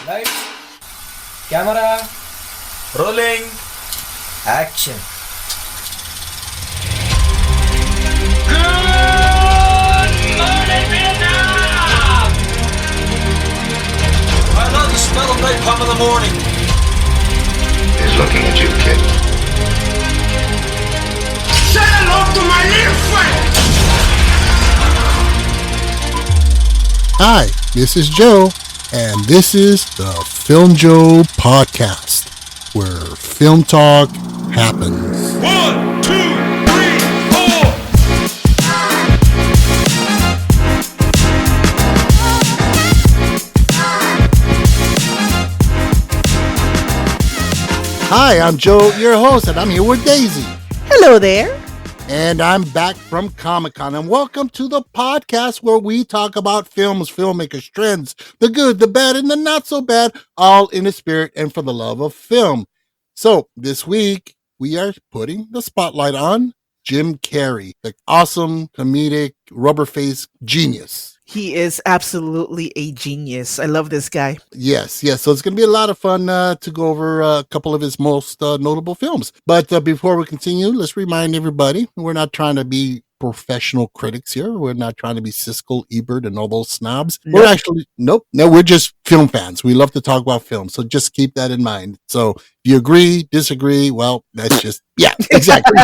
Lights, camera, Rolling. action. I love the smell of napalm in the morning. He's looking at you, kid. Say hello to my little friend! Hi, this is Joe, and this is the Filmjoe podcast, where film talk happens. 1, 2, 3, 4! Hi, I'm Joe, your host, and I'm here with Daisy. Hello there. And I'm back from Comic-Con, and welcome to the podcast where we talk about films, filmmakers, trends, the good, the bad, and the not so bad, all in the spirit and for the love of film. So this week, we are putting the spotlight on Jim Carrey, the awesome, comedic, rubber-faced genius. He is absolutely a genius. I love this guy. Yes. So it's going to be a lot of fun to go over a couple of his most notable films. But before we continue, let's remind everybody, we're not trying to be professional critics here. We're not trying to be Siskel, Ebert, and all those snobs. Nope. We're actually, no, we're just film fans. We love to talk about film. So just keep that in mind. So if you agree, disagree, well, that's just, yeah, exactly.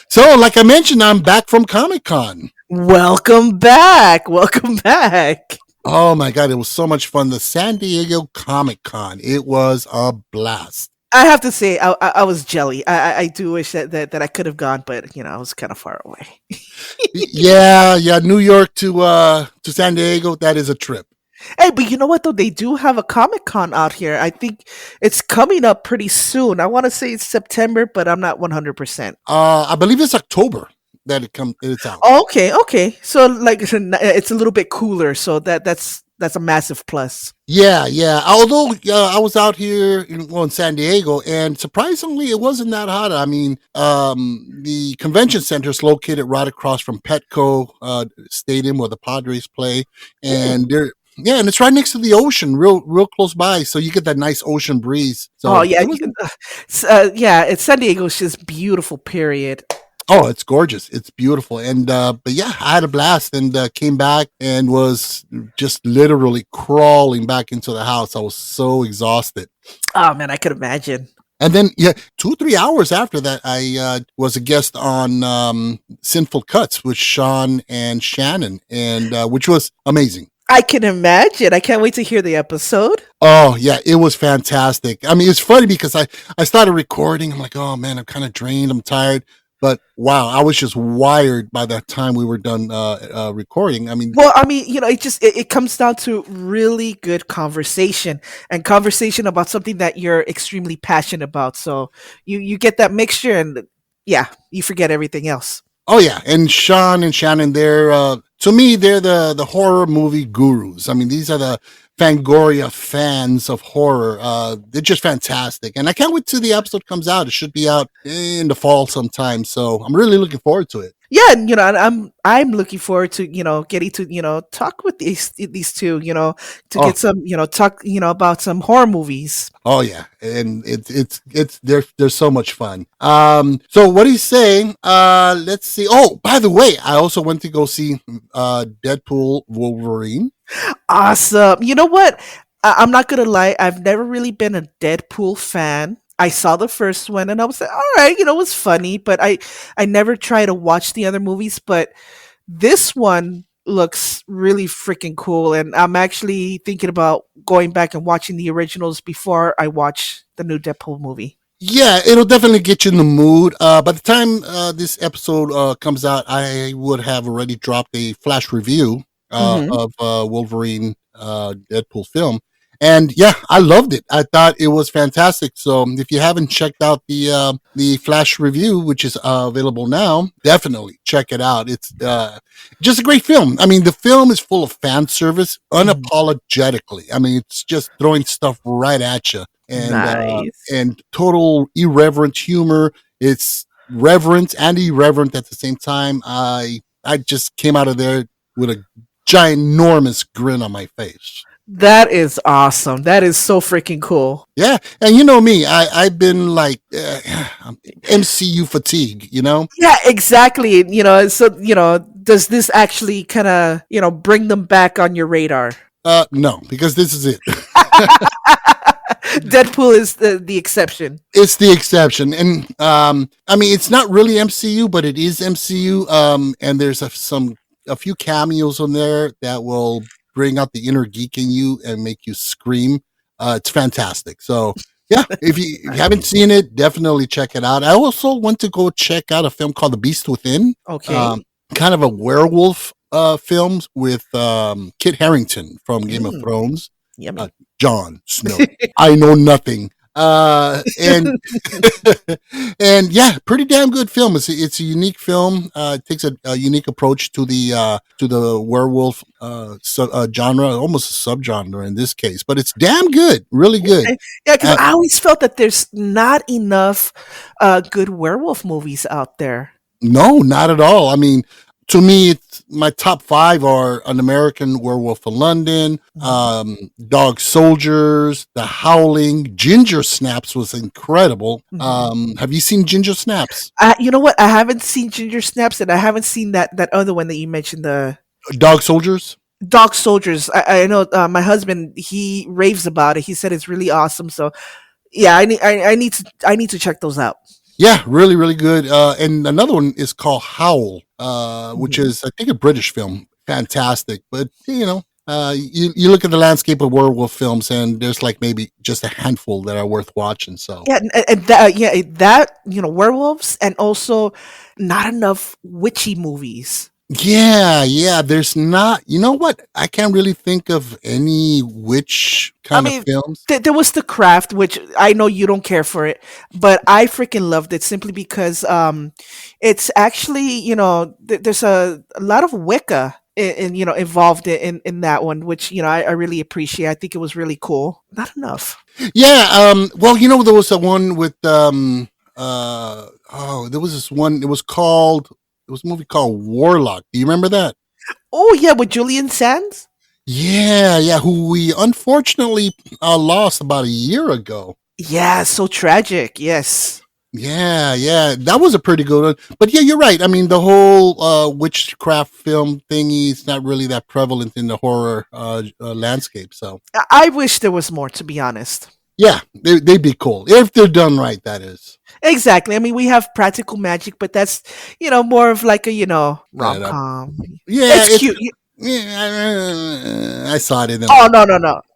So like I mentioned, I'm back from Comic-Con. Welcome back. Welcome back. Oh my God, it was so much fun. The San Diego Comic-Con. It was a blast. I have to say, I was jelly. I do wish that I could have gone, but I was kind of far away. Yeah, New York to San Diego, that is a trip. Hey, but you know what though? They do have a Comic Con out here. I think it's coming up pretty soon. I want to say it's September, but I'm not 100%. I believe it's October that it's out. Okay. So like it's a little bit cooler, so that's a massive plus. Yeah. Although I was out here in San Diego, and surprisingly, it wasn't that hot. I mean, the convention center is located right across from Petco Stadium where the Padres play, and they're. Yeah, and it's right next to the ocean, real close by, so you get that nice ocean breeze. So Oh yeah, it's San Diego's just beautiful. Period. oh, it's gorgeous, it's beautiful, and but yeah, I had a blast, and came back and was just literally crawling back into the house. I was so exhausted. Oh man, I could imagine. And then, 2-3 hours after that, I was a guest on Sinful Cuts with Sean and Shannon, and which was amazing. I can imagine. I can't wait to hear the episode. Oh, yeah, it was fantastic. I mean, it's funny because I started recording. I'm like, oh, man, I'm kind of drained. I'm tired. But wow, I was just wired by the time we were done recording. I mean, Well, it comes down to really good conversation and conversation about something that you're extremely passionate about. So you get that mixture, and yeah, you forget everything else. oh, yeah. And Sean and Shannon, to me, they're the horror movie gurus. I mean, these are the Fangoria fans of horror. They're just fantastic. And I can't wait till the episode comes out. It should be out in the fall sometime. So I'm really looking forward to it. Yeah, and I'm looking forward to getting to talk with these two to Oh. get some talk about some horror movies. Oh yeah, and it's they're so much fun. So what he's saying? Let's see. Oh, by the way, I also went to go see Deadpool Wolverine. Awesome. You know what? I'm not gonna lie. I've never really been a Deadpool fan. I saw the first one and I was like, all right, it was funny, but I never try to watch the other movies. But this one looks really freaking cool, and I'm actually thinking about going back and watching the originals before I watch the new Deadpool movie. Yeah, it'll definitely get you in the mood. By the time this episode comes out, I would have already dropped a flash review Mhm. of Wolverine Deadpool film. And yeah, I loved it. I thought it was fantastic. So if you haven't checked out the flash review, which is available now, definitely check it out. It's just a great film. I mean, the film is full of fan service unapologetically. I mean, it's just throwing stuff right at you, Nice. and total irreverent humor. It's reverent and irreverent at the same time. I just came out of there with a ginormous grin on my face. That is awesome. That is so freaking cool. Yeah, and you know me, I've been like MCU fatigue. You know, Yeah, exactly. So does this actually kind of bring them back on your radar? no, because this is it. Deadpool is the exception. It's the exception, and I mean, it's not really MCU, but it is MCU. And there's a few cameos on there that will bring out the inner geek in you and make you scream. It's fantastic. So yeah, if you haven't seen it, definitely check it out. I also want to go check out a film called The Beast Within. Okay. Kind of a werewolf film with Kit Harington from Game of Thrones. Yummy. Jon Snow. I know nothing. And and yeah, pretty damn good film. It's a unique film. It takes a unique approach to the werewolf genre, almost a subgenre in this case. But it's damn good, really good. Okay. Yeah, because I always felt that there's not enough good werewolf movies out there. No, not at all. I mean, to me, it's, my top 5 are An American Werewolf in London, Dog Soldiers, The Howling, Ginger Snaps was incredible. Have you seen Ginger Snaps? You know what? I haven't seen Ginger Snaps, and I haven't seen that other one that you mentioned, the Dog Soldiers? Dog Soldiers. I know my husband, he raves about it. He said it's really awesome. So yeah, I need to check those out. Yeah, really, really good. And another one is called Howl, which is, I think, a British film. Fantastic. But, you look at the landscape of werewolf films, and there's like maybe just a handful that are worth watching. So Yeah, and that werewolves, and also not enough witchy movies. yeah, there's not. You know what? I can't really think of any witch kind of films. There was The Craft, which I know you don't care for it, but I freaking loved it simply because it's actually there's a lot of Wicca involved in that one, which I really appreciate. I think it was really cool. Not enough. Yeah. Well, there was a one with there was this one. It was a movie called Warlock. Do you remember that? Oh yeah, with Julian Sands. Yeah, who we unfortunately lost about a year ago. Yeah, so tragic. Yes. Yeah, that was a pretty good one. But yeah, you're right. I mean, the whole witchcraft film thingy is not really that prevalent in the horror landscape. So I wish there was more, to be honest. yeah, they'd be cool if they're done right. That is. Exactly. I mean, we have Practical Magic, but that's more of like a rom-com. Yeah, It's cute. Yeah, I saw it in them. Oh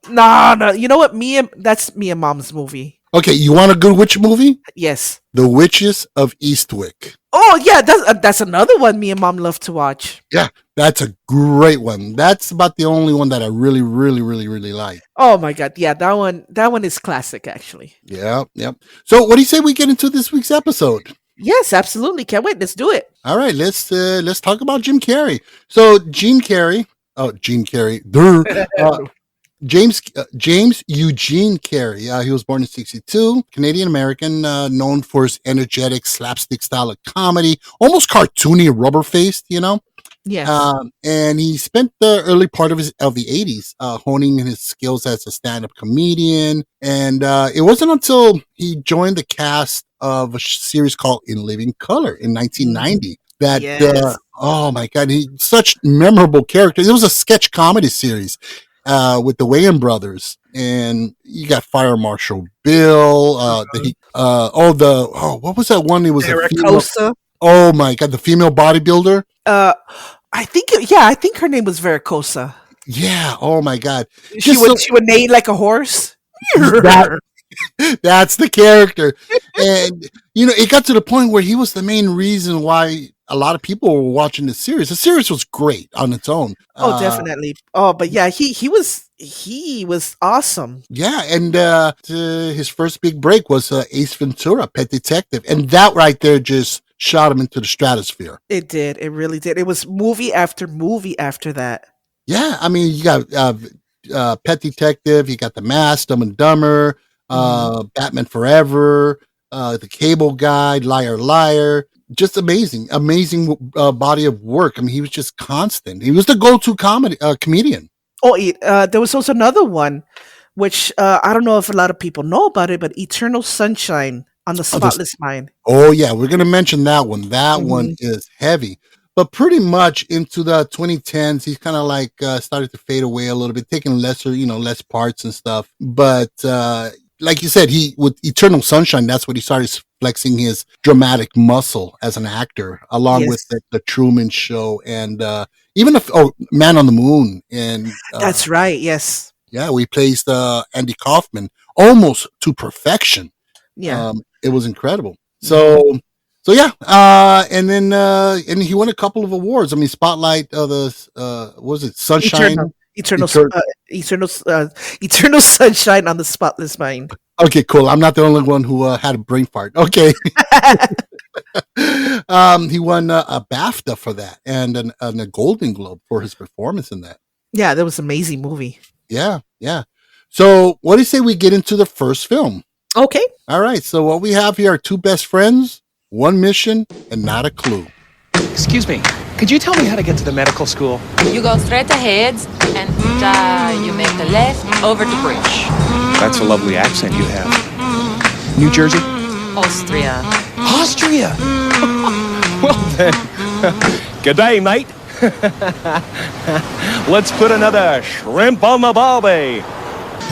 no! You know what? That's me and Mom's movie. Okay, you want a good witch movie? Yes. The Witches of Eastwick. Oh yeah, that's another one me and Mom love to watch. Yeah, that's a great one. That's about the only one that I really, really, really, really like. Oh my god, yeah, that one is classic actually. Yep. So, what do you say we get into this week's episode? Yes, absolutely. Can't wait. Let's do it. All right, let's talk about Jim Carrey. So, Jim Carrey. James Eugene Carey. He was born in 1962, Canadian American, known for his energetic slapstick style of comedy, almost cartoony, rubber faced. Yes. And he spent the early part of the 80s honing his skills as a stand-up comedian. And it wasn't until he joined the cast of a series called In Living Color in 1990 that, Yes. oh my God, he's such memorable characters. It was a sketch comedy series with the Wayans brothers. And you got Fire Marshal Bill. What was that one? It was Vericosa. Oh my God, the female bodybuilder. I think her name was Vericosa. Yeah. Oh my God. She would neigh like a horse. That's the character. And, it got to the point where he was the main reason why a lot of people were watching the series. The series was great on its own. Oh, definitely. Oh, but yeah, he was awesome. Yeah. And his first big break was Ace Ventura, Pet Detective. And that right there just shot him into the stratosphere. It did. It really did. It was movie after movie after that. Yeah. I mean, you got Pet Detective, you got The Mask, Dumb and Dumber, Batman Forever, The Cable Guy, Liar Liar. Just amazing body of work. I mean, he was just constant. He was the go-to comedian. There was also another one, which I don't know if a lot of people know about it, but Eternal Sunshine on the Oh, this, Spotless Mind. oh yeah, we're gonna mention that one. That one Hmm. is heavy, but pretty much into the 2010s, he's kind of like started to fade away a little bit, taking less parts and stuff. But like you said, he with Eternal Sunshine, that's what he started flexing his dramatic muscle as an actor, along with Yes, the Truman Show and even Man on the Moon, and that's right. Yes, yeah, we placed Andy Kaufman almost to perfection. yeah. It was incredible. Hmm. So yeah, and he won a couple of awards. I mean, Spotlight, what was it Sunshine? Eternal, eternal, Etern- eternal, eternal sunshine on the spotless mind. okay, cool. I'm not the only one who had a brain fart. Okay, he won a BAFTA for that and a Golden Globe for his performance in that. Yeah, that was an amazing movie. Yeah, yeah. So what do you say we get into the first film? Okay. All right. So what we have here are two best friends, one mission, and not a clue. Excuse me, could you tell me how to get to the medical school? You go straight ahead and you make the left over the bridge. That's a lovely accent you have. New Jersey? Austria. Austria! Well then, good day, mate. Let's put another shrimp on the barbie.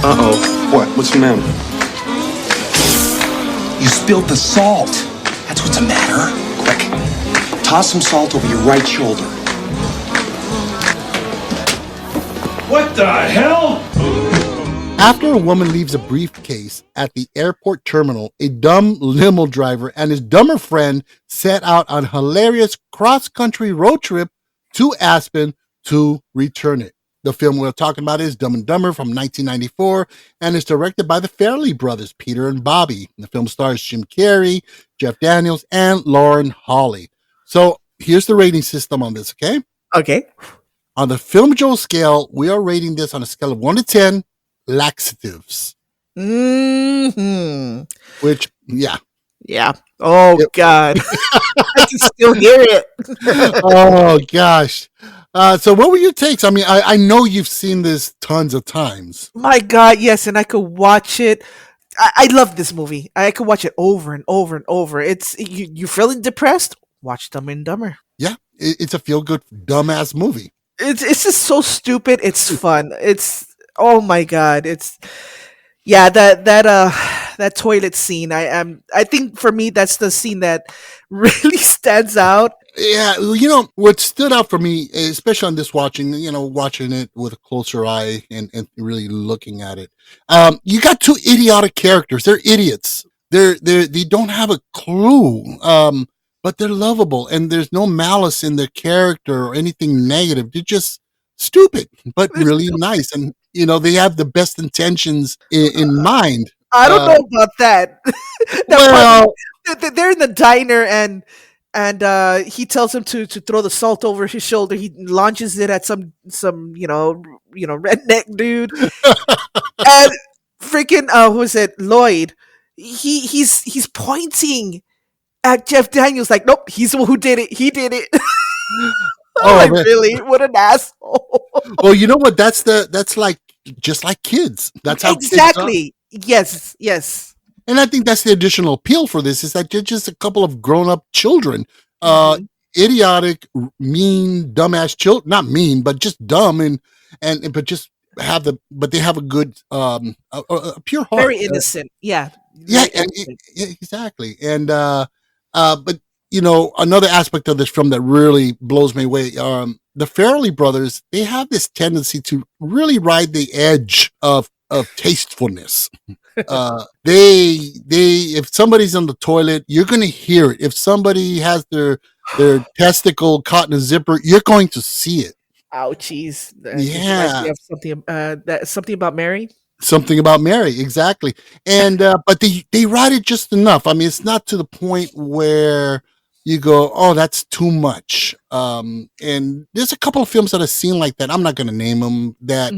Uh-oh. What? What's the matter? You spilled the salt. That's what's the matter. Quick, toss some salt over your right shoulder. What the hell? After a woman leaves a briefcase at the airport terminal, a dumb limo driver and his dumber friend set out on a hilarious cross-country road trip to Aspen to return it. The film we're talking about is Dumb and Dumber from 1994 and is directed by the Farrelly brothers, Peter and Bobby. The film stars Jim Carrey, Jeff Daniels, and Lauren Holly. So here's the rating system on this, okay? Okay. On the Filmjoe scale, we are rating this on a scale of 1 to 10 laxatives, Hmm. which, yeah. Yeah. Oh Yep. God, I can still hear it. Oh, gosh. So what were your takes? I mean, I know you've seen this tons of times. My God, yes, and I could watch it. I love this movie. I could watch it over and over and over. It's you feeling depressed? Watch Dumb and Dumber. Yeah, it's a feel-good dumbass movie. It's just so stupid. It's fun. It's oh my God. It's yeah that toilet scene. I think for me that's the scene that really stands out. Yeah, what stood out for me, especially on this watching it with a closer eye and really looking at it. You got two idiotic characters. They're idiots. They don't have a clue. But they're lovable and there's no malice in their character or anything negative. They're just stupid, but really nice. And, they have the best intentions in mind. I don't know about that. Well, They're in the diner and he tells him to throw the salt over his shoulder. He launches it at some redneck dude, and freaking who is it, Lloyd? He's pointing at Jeff Daniels like, nope, he's the one who did it. He did it. I'm like, man. really? What an asshole! Well, you know what? That's like just like kids. That's how kids are. Exactly. Yes. Yes. And I think that's the additional appeal for this is that they're just a couple of grown-up children, idiotic, mean, dumbass children. Not mean, but just dumb but just but they have a good, a pure heart. Very innocent. Yeah. Yeah, Very innocent. exactly. And but another aspect of this film that really blows me away, the Farrelly brothers, they have this tendency to really ride the edge of tastefulness. If somebody's on the toilet, you're going to hear it. If somebody has their testicle caught in a zipper, you're going to see it. Ouchies. Yeah. Something about Mary. Something about Mary, exactly. And but they write it just enough. I mean, it's not to the point where you go, oh, that's too much. And there's a couple of films that I've seen like that. I'm not going to name them that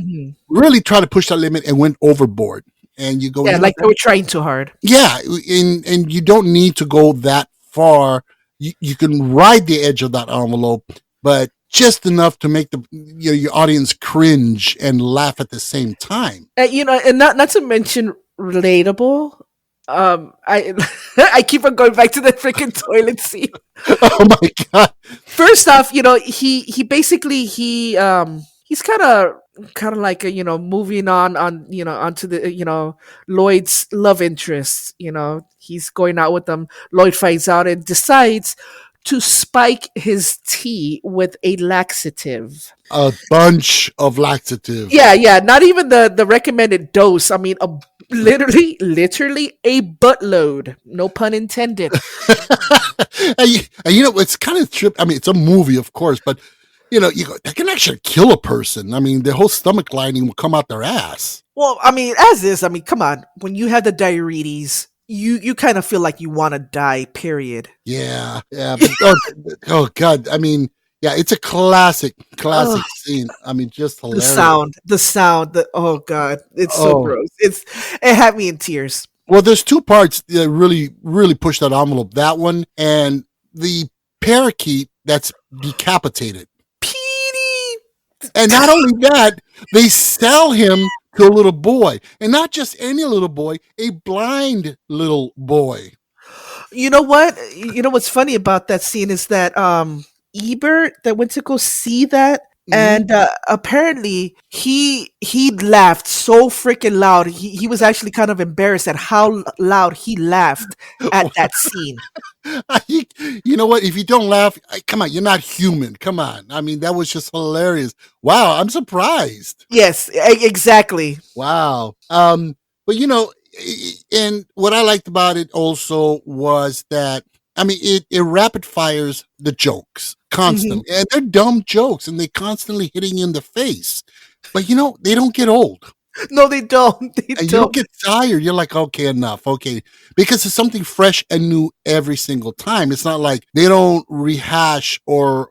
really try to push that limit and went overboard. And you go, Yeah, like they were trying too hard. yeah, and you don't need to go that far. You can ride the edge of that envelope, but just enough to make your audience cringe and laugh at the same time. And not to mention relatable. I I keep on going back to the freaking toilet scene. Oh my god! First off, he basically he's kind of like moving on onto the Lloyd's love interest. He's going out with them. Lloyd finds out and decides to spike his tea with a laxative. A bunch of laxative. Yeah. Not even the recommended dose. I mean, literally a buttload. No pun intended. and it's kind of trip. I mean, it's a movie, of course, but you go, that can actually kill a person. I mean, their whole stomach lining will come out their ass. Well, I mean, come on. When you have the diabetes, you kind of feel like you want to die, period. Yeah. But, oh god, I mean, yeah, it's a classic scene. I mean, just hilarious. The sound, oh god, it's so gross. It had me in tears. Well, there's two parts that really push that envelope. That one and the parakeet that's decapitated. Petey! And not only that, they sell him to a little boy. And not just any little boy, a blind little boy. You know what? What's funny about that scene is that Ebert that went to go see that, and apparently he laughed so freaking loud. He was actually kind of embarrassed at how loud he laughed at that scene. You know what? If you don't laugh, come on, you're not human. Come on. I mean, that was just hilarious. Wow, I'm surprised. Yes, exactly. Wow. But and what I liked about it also was that, I mean, it rapid fires the jokes constantly. Mm-hmm. And they're dumb jokes and they constantly hitting you in the face. But they don't get old. No, they don't. You don't get tired. You're like, okay, enough. Okay. Because it's something fresh and new every single time. It's not like they don't rehash or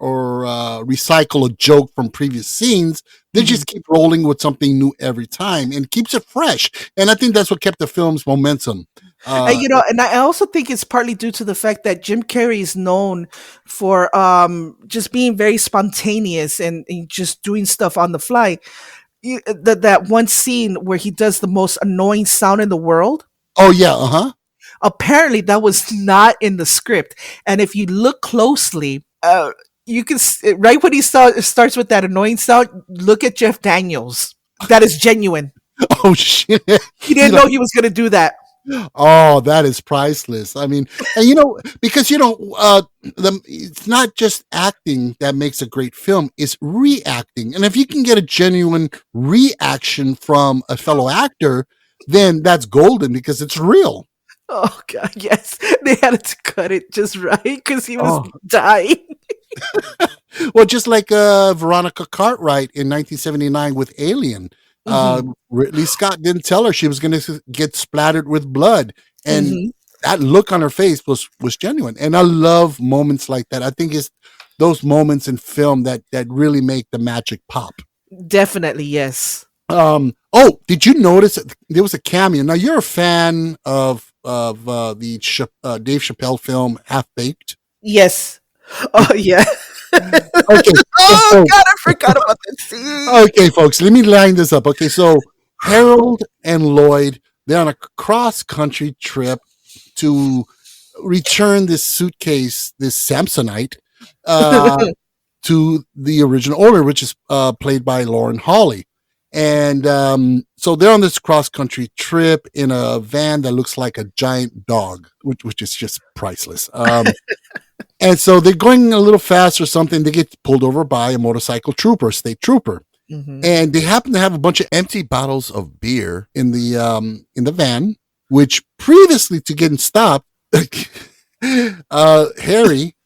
recycle a joke from previous scenes. They just keep rolling with something new every time and keeps it fresh. And I think that's what kept the film's momentum. And I also think it's partly due to the fact that Jim Carrey is known for just being very spontaneous and just doing stuff on the fly. That one scene where he does the most annoying sound in the world. Oh yeah, Apparently that was not in the script, and if you look closely, you can right when he starts with that annoying sound. Look at Jeff Daniels. That is genuine. Oh shit! He didn't know he was going to do that. Oh, that is priceless. I mean, and because it's not just acting that makes a great film, it's reacting. And if you can get a genuine reaction from a fellow actor, then that's golden because it's real. Oh god, yes. They had to cut it just right because he was dying. Well, just like Veronica Cartwright in 1979 with Alien. Ridley Scott didn't tell her she was going to get splattered with blood, and that look on her face was genuine. And I love moments like that. I think it's those moments in film that really make the magic pop. Definitely, yes. Did you notice there was a cameo? Now you're a fan of the Dave Chappelle film Half Baked? Yes. Oh yeah. Okay. Oh god, I forgot about that scene. Okay, folks, let me line this up. Okay, so Harold and Lloyd, they're on a cross-country trip to return this suitcase, this Samsonite, to the original owner, which is played by Lauren Holly. And so they're on this cross-country trip in a van that looks like a giant dog, which is just priceless. And so they're going a little fast or something. They get pulled over by a motorcycle trooper, state trooper. And they happen to have a bunch of empty bottles of beer in the van, which previously to getting stopped, Harry,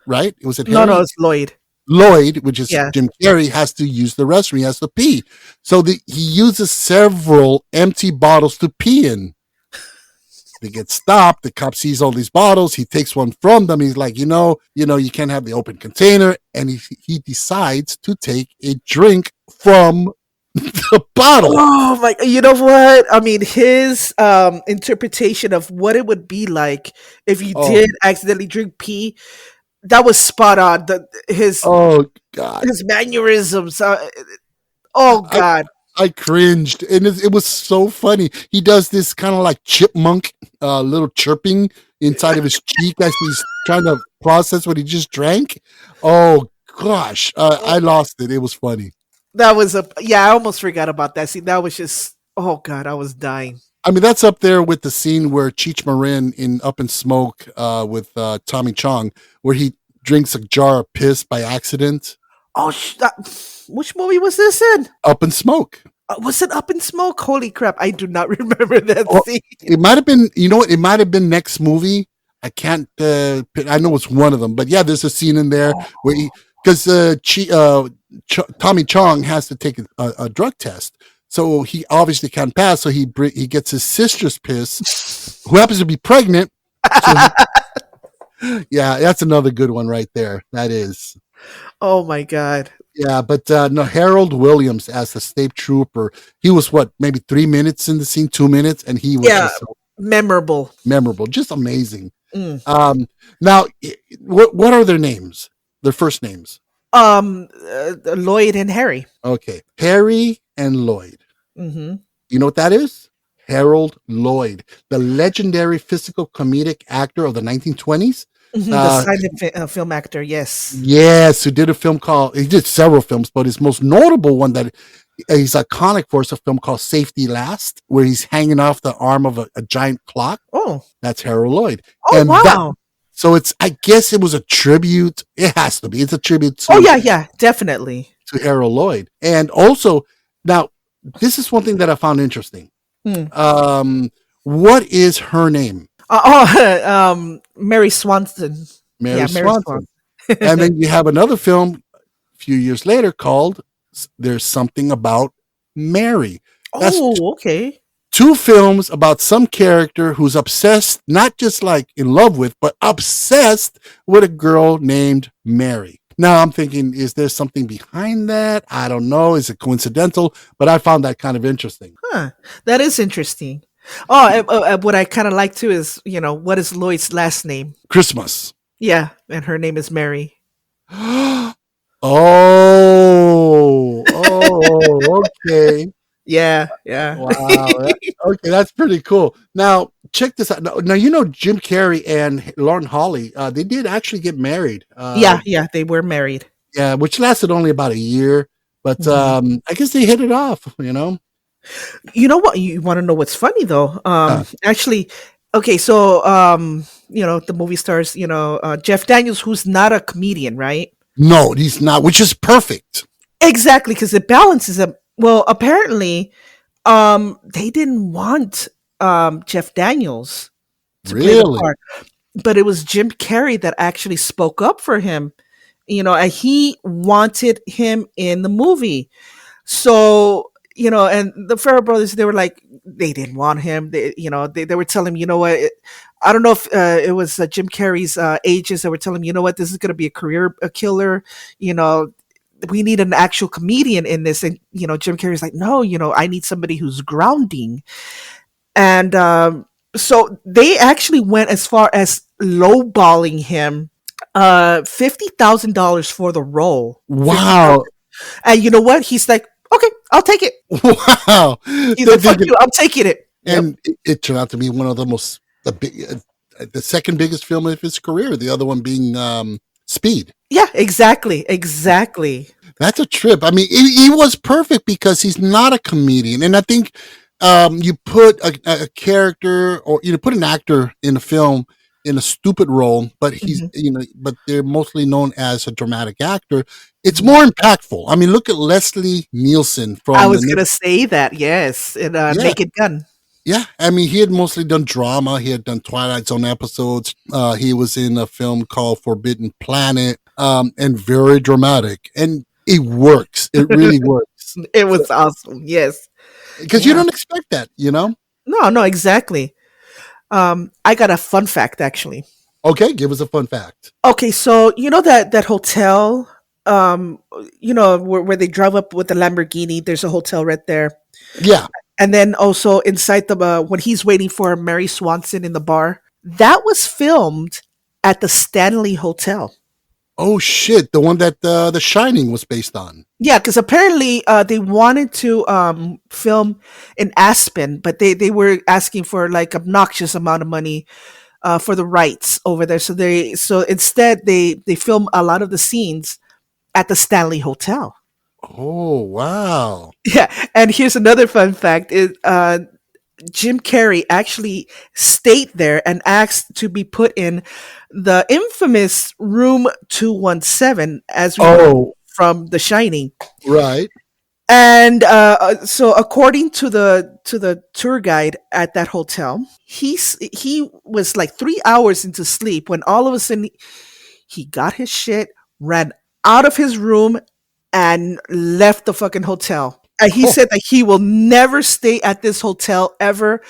right? Was it Harry? No, it's Lloyd. Lloyd, which is Jim Carrey, has to use the restroom. He has to pee. So he uses several empty bottles to pee in. They get stopped. The cop sees all these bottles. He takes one from them. He's like, you can't have the open container. And he decides to take a drink from the bottle. Oh my! You know what? I mean, his interpretation of what it would be like if you did accidentally drink pee. That was spot on. Oh God. His mannerisms. Oh I God. I cringed, and it was so funny. He does this kind of like chipmunk, little chirping inside of his cheek as he's trying to process what he just drank. Oh gosh, I lost it. It was funny. That was yeah. I almost forgot about that. See, that was just. Oh God, I was dying. I mean, that's up there with the scene where Cheech Marin in Up in Smoke with Tommy Chong, where he drinks a jar of piss by accident. Oh, which movie was this in? Up in Smoke. Was it Up in Smoke? Holy crap! I do not remember that scene. It might have been. You know what? It might have been next movie. I can't. I know it's one of them, but yeah, there's a scene in there where because Tommy Chong has to take a drug test. So he obviously can't pass. So he gets his sister's piss, who happens to be pregnant. So yeah, that's another good one right there. That is. Oh my God. Yeah, but no, Harold Williams as the state trooper. He was maybe 3 minutes in the scene, 2 minutes, and he was just so memorable, just amazing. Now, what are their names? Their first names? Lloyd and Harry. Okay, Harry and Lloyd. Mm-hmm. You know what that is? Harold Lloyd, the legendary physical comedic actor of the 1920s. Mm-hmm, the silent film actor, yes. Yes, who did a film he did several films, but his most notable one that he's iconic for is a film called Safety Last, where he's hanging off the arm of a giant clock. Oh. That's Harold Lloyd. Oh, and wow. So I guess it was a tribute. It has to be. It's a tribute to. Oh, yeah, definitely. To Harold Lloyd. And also, now, this is one thing that I found interesting. What is her name? Mary Swanson. Mary Swanson. And then you have another film a few years later called There's Something About Mary. That's okay. 2 films about some character who's obsessed, not just like in love with, but obsessed with a girl named Mary. Now I'm thinking, is there something behind that? I don't know. Is it coincidental? But I found that kind of interesting. Huh. That is interesting. Oh, what I kind of like too is, what is Lloyd's last name? Christmas. Yeah, and her name is Mary. Oh, okay. Yeah. Wow. Okay, that's pretty cool. Now, check this out. Now, Jim Carrey and Lauren Holly, they did actually get married. Yeah, they were married. Yeah, which lasted only about a year. But I guess they hit it off, You know what? You want to know what's funny, though? Actually, okay, so, the movie stars, Jeff Daniels, who's not a comedian, right? No, he's not, which is perfect. Exactly, because it balances them. Well, apparently, they didn't want Jeff Daniels to play the part, but it was Jim Carrey that actually spoke up for him. And he wanted him in the movie. So, and the Farrell brothers, they were like, they didn't want him. They were telling him, I don't know if it was Jim Carrey's agents that were telling him, you know what, this is going to be a career killer. We need an actual comedian in this. And, Jim Carrey's like, no, I need somebody who's grounding. And so they actually went as far as lowballing him $50,000 for the role. Wow. And you know what? He's like, okay, I'll take it. Wow. He's like, fuck you, I'm taking it. And it turned out to be one of the second biggest film of his career. The other one being Speed. Yeah, exactly. That's a trip. I mean, he was perfect because he's not a comedian. And I think you put a character or put an actor in a film in a stupid role, but he's but they're mostly known as a dramatic actor. It's more impactful. I mean, look at Leslie Nielsen from. I was gonna say that, yes, in Naked Gun. Yeah, I mean, he had mostly done drama. He had done Twilight Zone episodes. He was in a film called Forbidden Planet, and very dramatic. And it works. It really works. It was awesome. Yes, because you don't expect that, No, exactly. I got a fun fact, actually. Okay, give us a fun fact. Okay, so that hotel, where they drive up with the Lamborghini. There's a hotel right there. Yeah. And then also inside when he's waiting for Mary Swanson in the bar, that was filmed at the Stanley Hotel. Oh shit! The one that The Shining was based on. Yeah, because apparently they wanted to film in Aspen, but they were asking for like obnoxious amount of money for the rights over there. So instead they film a lot of the scenes at the Stanley Hotel. Oh wow! Yeah, and here's another fun fact: is Jim Carrey actually stayed there and asked to be put in the infamous room 217, as we know Oh from The Shining. right. And so, according to the tour guide at that hotel, he was like 3 hours into sleep when all of a sudden he got his shit, ran out of his room, and left the fucking hotel. And he said that he will never stay at this hotel ever.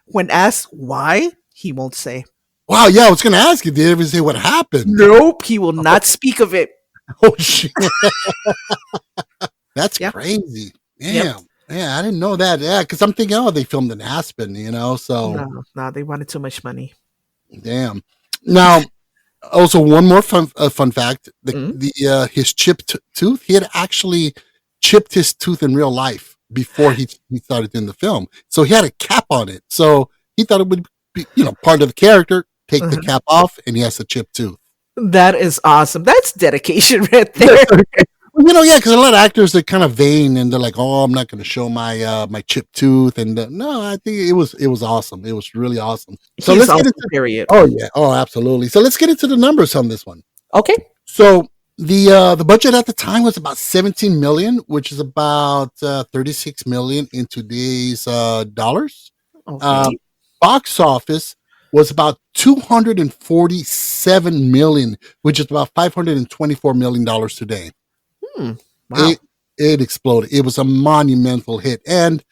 When asked why, he won't say. Wow. Yeah, I was gonna ask you. Did you ever say what happened? Nope, he will not speak of it. Oh shit! That's Yep. crazy. Damn. Yep. Yeah, I didn't know that. Yeah, because I'm thinking, oh, they filmed in Aspen, So No, they wanted too much money. damn. Now, also one more fun fact: Mhm. his chipped tooth. He had actually chipped his tooth in real life before he started in the film. So he had a cap on it. So he thought it would be part of the character. Take the cap off, and he has a chipped tooth. That is awesome. That's dedication right there. Well, yeah, because a lot of actors they're kind of vain and they're like, "Oh, I'm not going to show my my chipped tooth." And no, I think it was awesome. It was really awesome. So He's let's get awesome, into. period. Oh yeah, oh absolutely. So let's get into the numbers on this one. Okay. So the budget at the time was about 17 million, which is about 36 million in today's dollars. Okay. Box office was about 247 million, which is about 524 million dollars today. Wow. It exploded. It was a monumental hit, and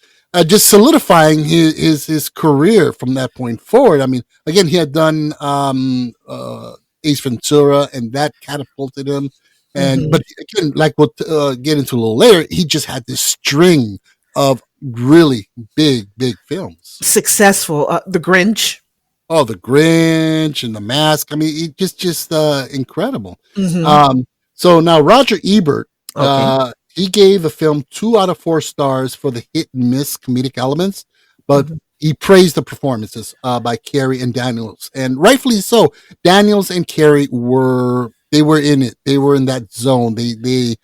just solidifying his career from that point forward. I mean, again, he had done Ace Ventura, and that catapulted him. And but again, like we'll get into a little later, he just had this string of really big films. Successful. The Grinch. Oh, The Grinch and The Mask. I mean, it just incredible. Mhm. So now Roger Ebert, Okay. he gave the film 2 out of 4 stars for the hit and miss comedic elements, but he praised the performances by Carey and Daniels, and rightfully so. Daniels and Carey were in it. They were in that zone. They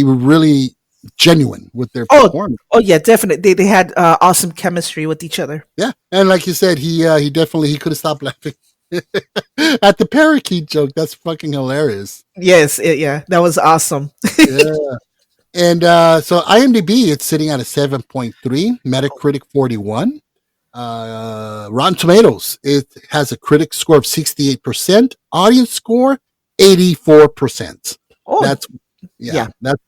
were really genuine with their performance. Oh yeah, definitely. They had awesome chemistry with each other. Yeah, and like you said, he definitely he could have stopped laughing at the parakeet joke. That's fucking hilarious. Yes, yeah, that was awesome. Yeah. And so IMDb, it's sitting at a 7.3, Metacritic 41. Rotten Tomatoes, it has a critic score of 68%, audience score 84%. Oh, That's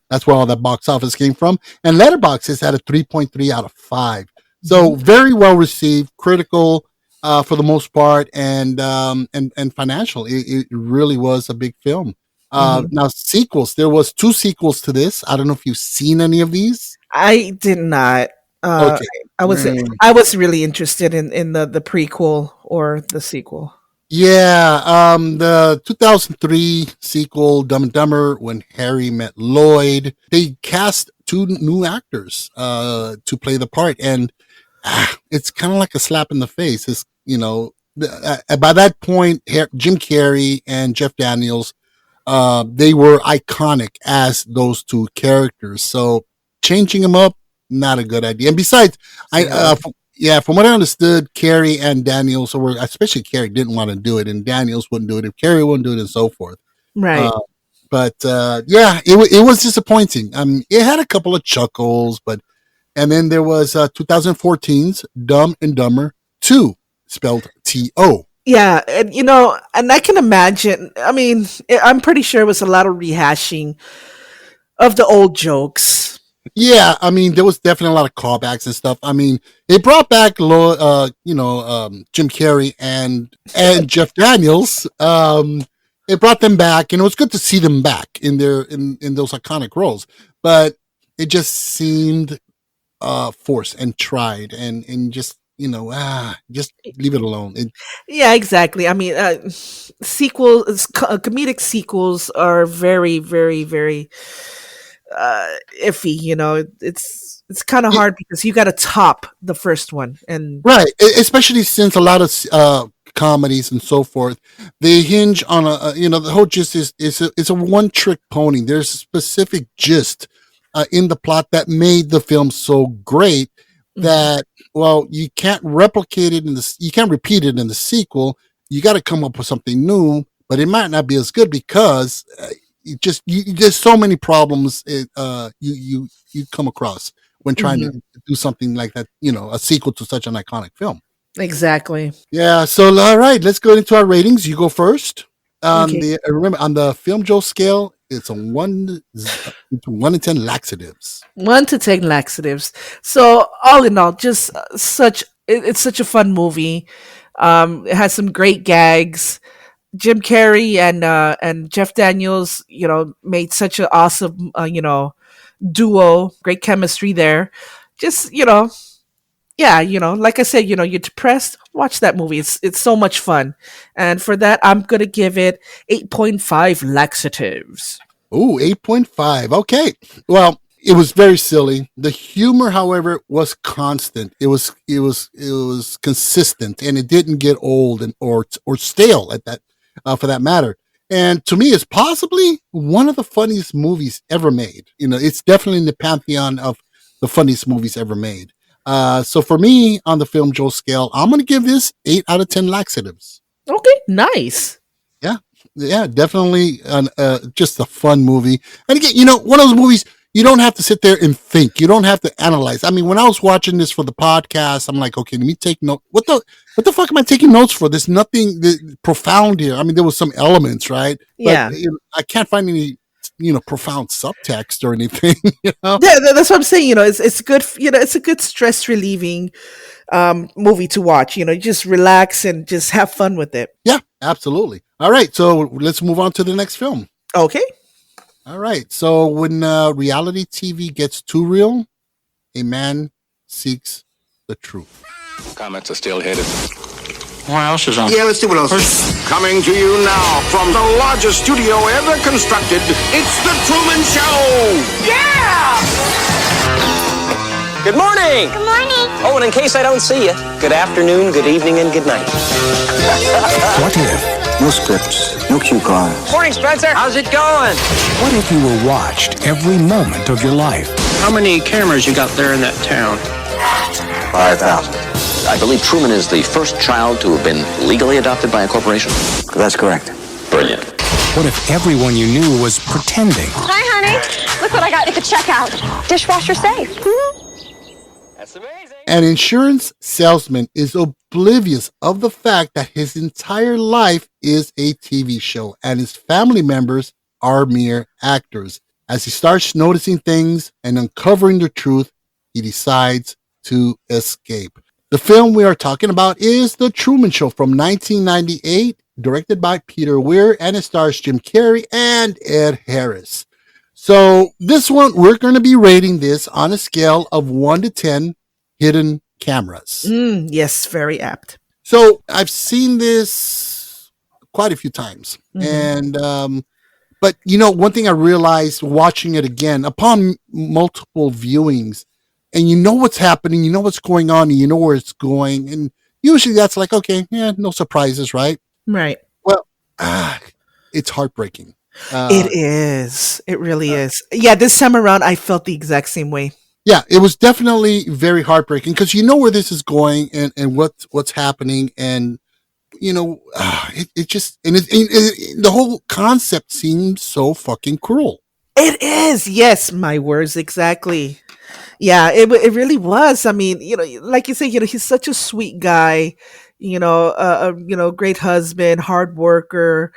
that's where all that box office came from. And Letterboxd is at a 3.3 out of 5. So very well received, critical for the most part, and financial. It really was a big film. Now sequels, there was 2 sequels to this. I don't know if you've seen any of these. I did not. Okay. I was really interested in the prequel or the sequel. Yeah, the 2003 sequel, Dumb and Dumber, When Harry Met Lloyd, they cast 2 new actors to play the part, and it's kind of like a slap in the face. It's by that point, Jim Carrey and Jeff Daniels, they were iconic as those 2 characters. So changing them up, not a good idea. And besides, from what I understood, Carey and Daniels, or especially Carey, didn't want to do it, and Daniels wouldn't do it if Carey wouldn't do it, and so forth. Right. It was disappointing. It had a couple of chuckles, and then there was 2014's Dumb and Dumber 2, spelled T-O. Yeah, and I can imagine. I mean, I'm pretty sure it was a lot of rehashing of the old jokes. Yeah, I mean, there was definitely a lot of callbacks and stuff. I mean, it brought back, Jim Carrey and Jeff Daniels. It brought them back, and it was good to see them back in those iconic roles. But it just seemed forced and tried, and just just leave it alone. Yeah, exactly. I mean, comedic sequels are very, very, very iffy. It's kind of hard because you got to top the first one, and Right, especially since a lot of comedies and so forth, they hinge on the whole gist is a one trick pony. There's a specific gist in the plot that made the film so great that you can't replicate it you can't repeat it in the sequel. You got to come up with something new, but it might not be as good because there's so many problems you come across when trying to do something like that, a sequel to such an iconic film. exactly. Yeah. So, all right, let's go into our ratings. You go first. Okay. Remember, on the Filmjoe scale, it's a 1 to 10 laxatives. 1 to 10 laxatives. So all in all, just it's such a fun movie. It has some great gags. Jim Carrey and Jeff Daniels, made such an awesome duo. Great chemistry there. Just yeah, like I said, you're depressed, watch that movie. It's so much fun. And for that, I'm going to give it 8.5 laxatives. Ooh, 8.5. Okay. Well, it was very silly. The humor, however, was constant. It was consistent, and it didn't get old or stale at that for that matter. And to me, it's possibly one of the funniest movies ever made. It's definitely in the pantheon of the funniest movies ever made. So for me, on the Filmjoe scale, I'm going to give this 8 out of 10 laxatives. Okay, nice. Yeah, definitely just a fun movie. And again, one of those movies you don't have to sit there and think. You don't have to analyze. I mean, when I was watching this for the podcast, I'm like, okay, let me take note. What the fuck am I taking notes for? There's nothing profound here. I mean, there was some elements, right? Yeah. But, I can't find any profound subtext or anything. Yeah, that's what I'm saying. It's good. It's a good stress relieving movie to watch. Just relax and just have fun with it. Yeah, absolutely. All right, so let's move on to the next film. Okay. All right, so when reality TV gets too real, a man seeks the truth. Comments are still headed. What else is on? Yeah, let's see what else is. Coming to you now from the largest studio ever constructed, it's the Truman Show! Yeah! Good morning! Good morning! Oh, and in case I don't see you, good afternoon, good evening, and good night. What if? No scripts, no cue cards. Morning, Spencer. How's it going? What if you were watched every moment of your life? How many cameras you got there in that town? 5,000. I believe Truman is the first child to have been legally adopted by a corporation. That's correct. Brilliant. What if everyone you knew was pretending? Hi, honey. Look what I got at the checkout. Dishwasher safe. That's amazing. An insurance salesman is oblivious of the fact that his entire life is a TV show and his family members are mere actors. As he starts noticing things and uncovering the truth, he decides to escape. The film we are talking about is The Truman Show from 1998, directed by Peter Weir, and it stars Jim Carrey and Ed Harris. So this one, we're going to be rating this on a scale of 1 to 10 hidden cameras. Yes, very apt. So I've seen this quite a few times. And, but one thing I realized watching it again upon multiple viewings, and you know what's happening, you know what's going on, and you know where it's going. And usually that's like, okay, yeah, no surprises, right? Right. Well, it's heartbreaking. It is. It really is. Yeah, this time around, I felt the exact same way. Yeah, it was definitely very heartbreaking because you know where this is going and what's happening, and it just the whole concept seems so fucking cruel. It is. Yes, my words exactly. Yeah, it really was. I mean, like you say, he's such a sweet guy. Great husband, hard worker,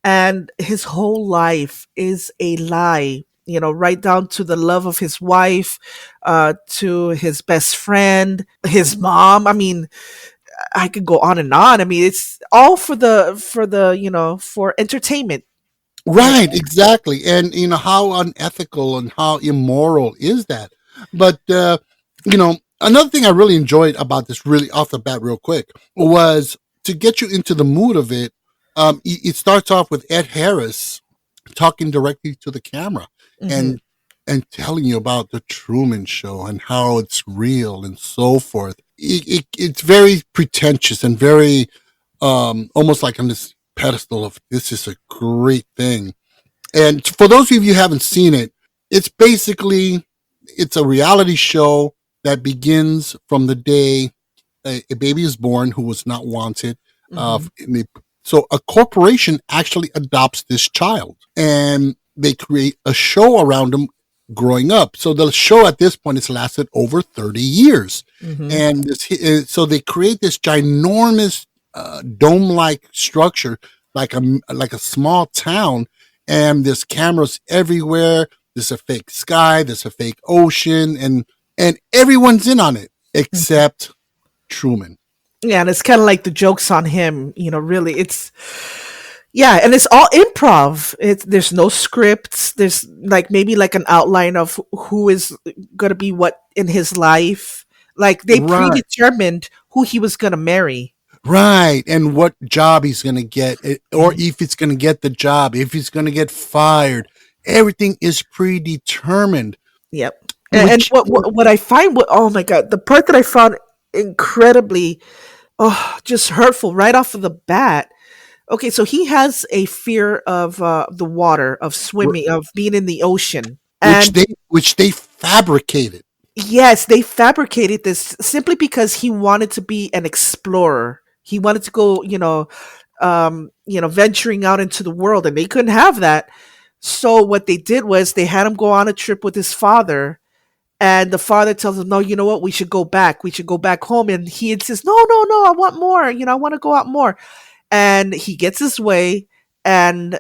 and his whole life is a lie. Right down to the love of his wife, to his best friend, his mom. I mean, I could go on and on. I mean, it's all for entertainment. Right, exactly. And how unethical and how immoral is that? But Another thing I really enjoyed about this, really off the bat, real quick, was to get you into the mood of it. It starts off with Ed Harris talking directly to the camera Mhm. and telling you about the Truman Show and how it's real and so forth. It's very pretentious and very almost like on this pedestal of this is a great thing. And for those of you who haven't seen it, it's basically it's a reality show that begins from the day a baby is born who was not wanted. Mhm. So a corporation actually adopts this child, and they create a show around him growing up. So the show at this point has lasted over 30 years, Mhm. and so they create this ginormous dome-like structure, like a small town, and there's cameras everywhere. There's a fake sky, there's a fake ocean, and everyone's in on it except Truman. Yeah, and it's kind of like the jokes on him, really. It's yeah, and it's all improv. There's no scripts. There's like maybe like an outline of who is going to be what in his life. Like they Right. predetermined who he was going to marry. Right. And what job he's going to get, or if he's going to get the job, if he's going to get fired. Everything is predetermined. Yep. And Which, what I find, oh my God, the part that I found incredibly, just hurtful right off of the bat. Okay, so he has a fear of the water, of swimming, of being in the ocean. And which they fabricated. yes, they fabricated this simply because he wanted to be an explorer. He wanted to go, venturing out into the world, and they couldn't have that. So what they did was they had him go on a trip with his father, and the father tells him, "No, you know what? We should go back. We should go back home." And he insists, "No, no, no! I want more. I want to go out more." And he gets his way, and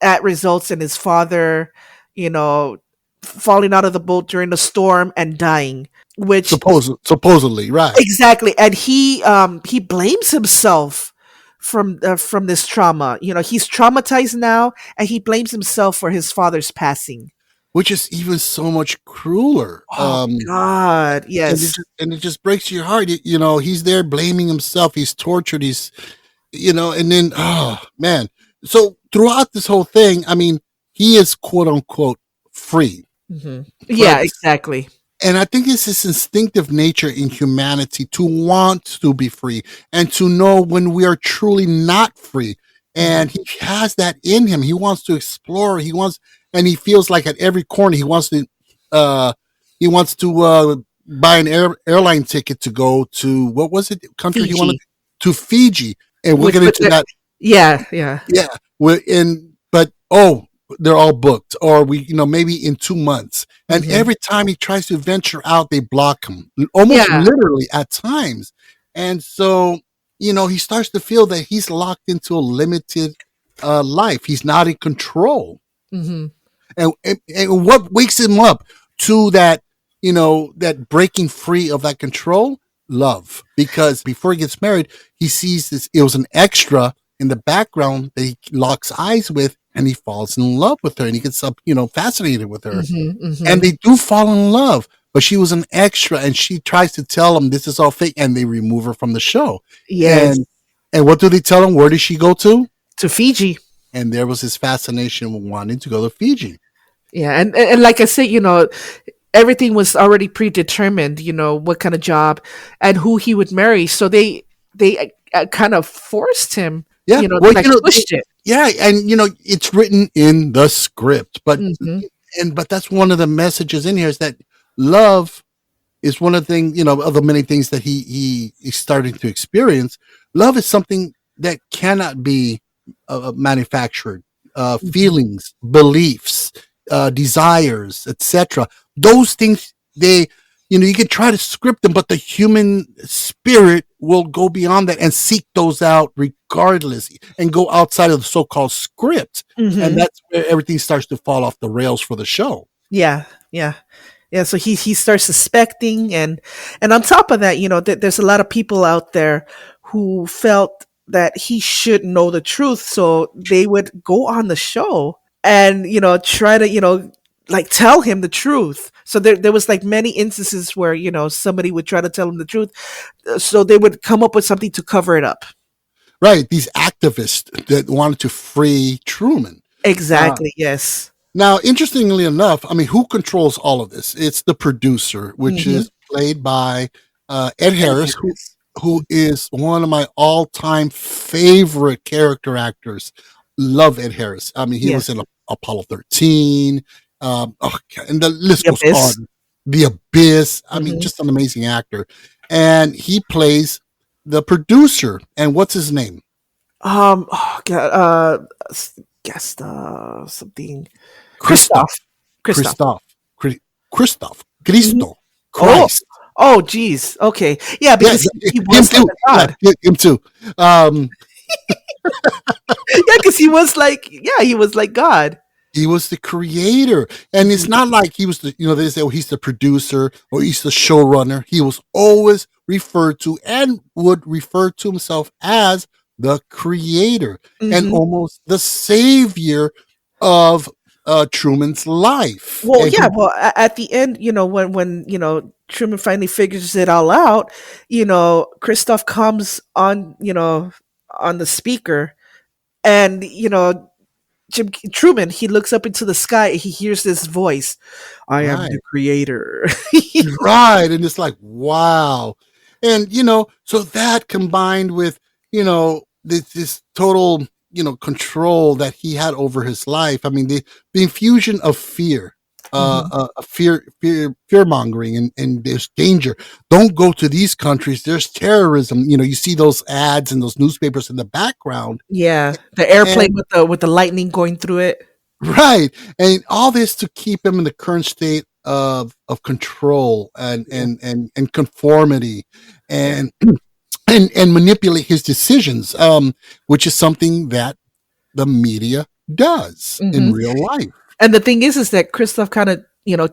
that results in his father, you know, falling out of the boat during the storm and dying. Which Supposedly, right? exactly, and he blames himself from this trauma. He's traumatized now, and he blames himself for his father's passing. Which is even so much crueler. Oh God, yes. And it just breaks your heart. He's there blaming himself. He's tortured. And then, oh man. So throughout this whole thing, I mean, he is quote unquote free. Hmm. Yeah, exactly. And I think it's this instinctive nature in humanity to want to be free and to know when we are truly not free. And he has that in him. He wants to explore. And he feels like at every corner he wants to buy an airline ticket to go to, what was it country Fiji. he wanted to? Fiji. And we'll get into that. Yeah. Yeah. They're all booked, or maybe in 2 months. And every time he tries to venture out, they block him, almost literally at times. And so, he starts to feel that he's locked into a limited life. He's not in control. Mm-hmm. And what wakes him up to that, that breaking free of that control? Love. Because before he gets married, he sees this, it was an extra in the background that he locks eyes with, and he falls in love with her, and he gets up, fascinated with her. And they do fall in love, but she was an extra, and she tries to tell him this is all fake, and they remove her from the show. Yes. And what do they tell him? Where did she go to? To Fiji. And there was his fascination with wanting to go to Fiji. Yeah, and like I said, everything was already predetermined. What kind of job and who he would marry. So they kind of forced him. Yeah, pushed it. Yeah, and it's written in the script, but but that's one of the messages in here is that love is one of the things, of the many things that he is starting to experience. Love is something that cannot be manufactured. Feelings, beliefs, desires, etc. Those things, you can try to script them, but the human spirit will go beyond that and seek those out regardless and go outside of the so-called script. And that's where everything starts to fall off the rails for the show. Yeah. So he starts suspecting, and on top of that, there's a lot of people out there who felt that he should know the truth, so they would go on the show and try to like tell him the truth. So there was like many instances where, somebody would try to tell him the truth. So they would come up with something to cover it up. Right. These activists that wanted to free Truman. Exactly. Yes. Now, interestingly enough, I mean, who controls all of this? It's the producer, which is played by Ed Harris, who is one of my all-time favorite character actors. Love Ed Harris. I mean, he was in Apollo 13, and the list goes on. The Abyss. I mean, just an amazing actor. And he plays the producer. And what's his name? Guest something. Christoph. Cristo. Christ. Oh, geez. Okay. Yeah, because he was him too. God. Yeah, him too. Yeah, because he was like God. He was the creator. And it's not like he was they say, he's the producer or he's the showrunner. He was always referred to and would refer to himself as the creator and almost the savior of Truman's life. Well, at the end, when Truman finally figures it all out, Christoph comes on, on the speaker, and Truman, he looks up into the sky, he hears this voice, I am the creator. Right. And it's like, wow. And so that combined with this total control that he had over his life. I mean, the infusion of fear, fear mongering, and there's danger. Don't go to these countries. There's terrorism. You see those ads and those newspapers in the background. Yeah, the airplane with the lightning going through it. Right, and all this to keep him in the current state of control and conformity, and manipulate his decisions, which is something that the media does in real life. And the thing is that Christoph kind of,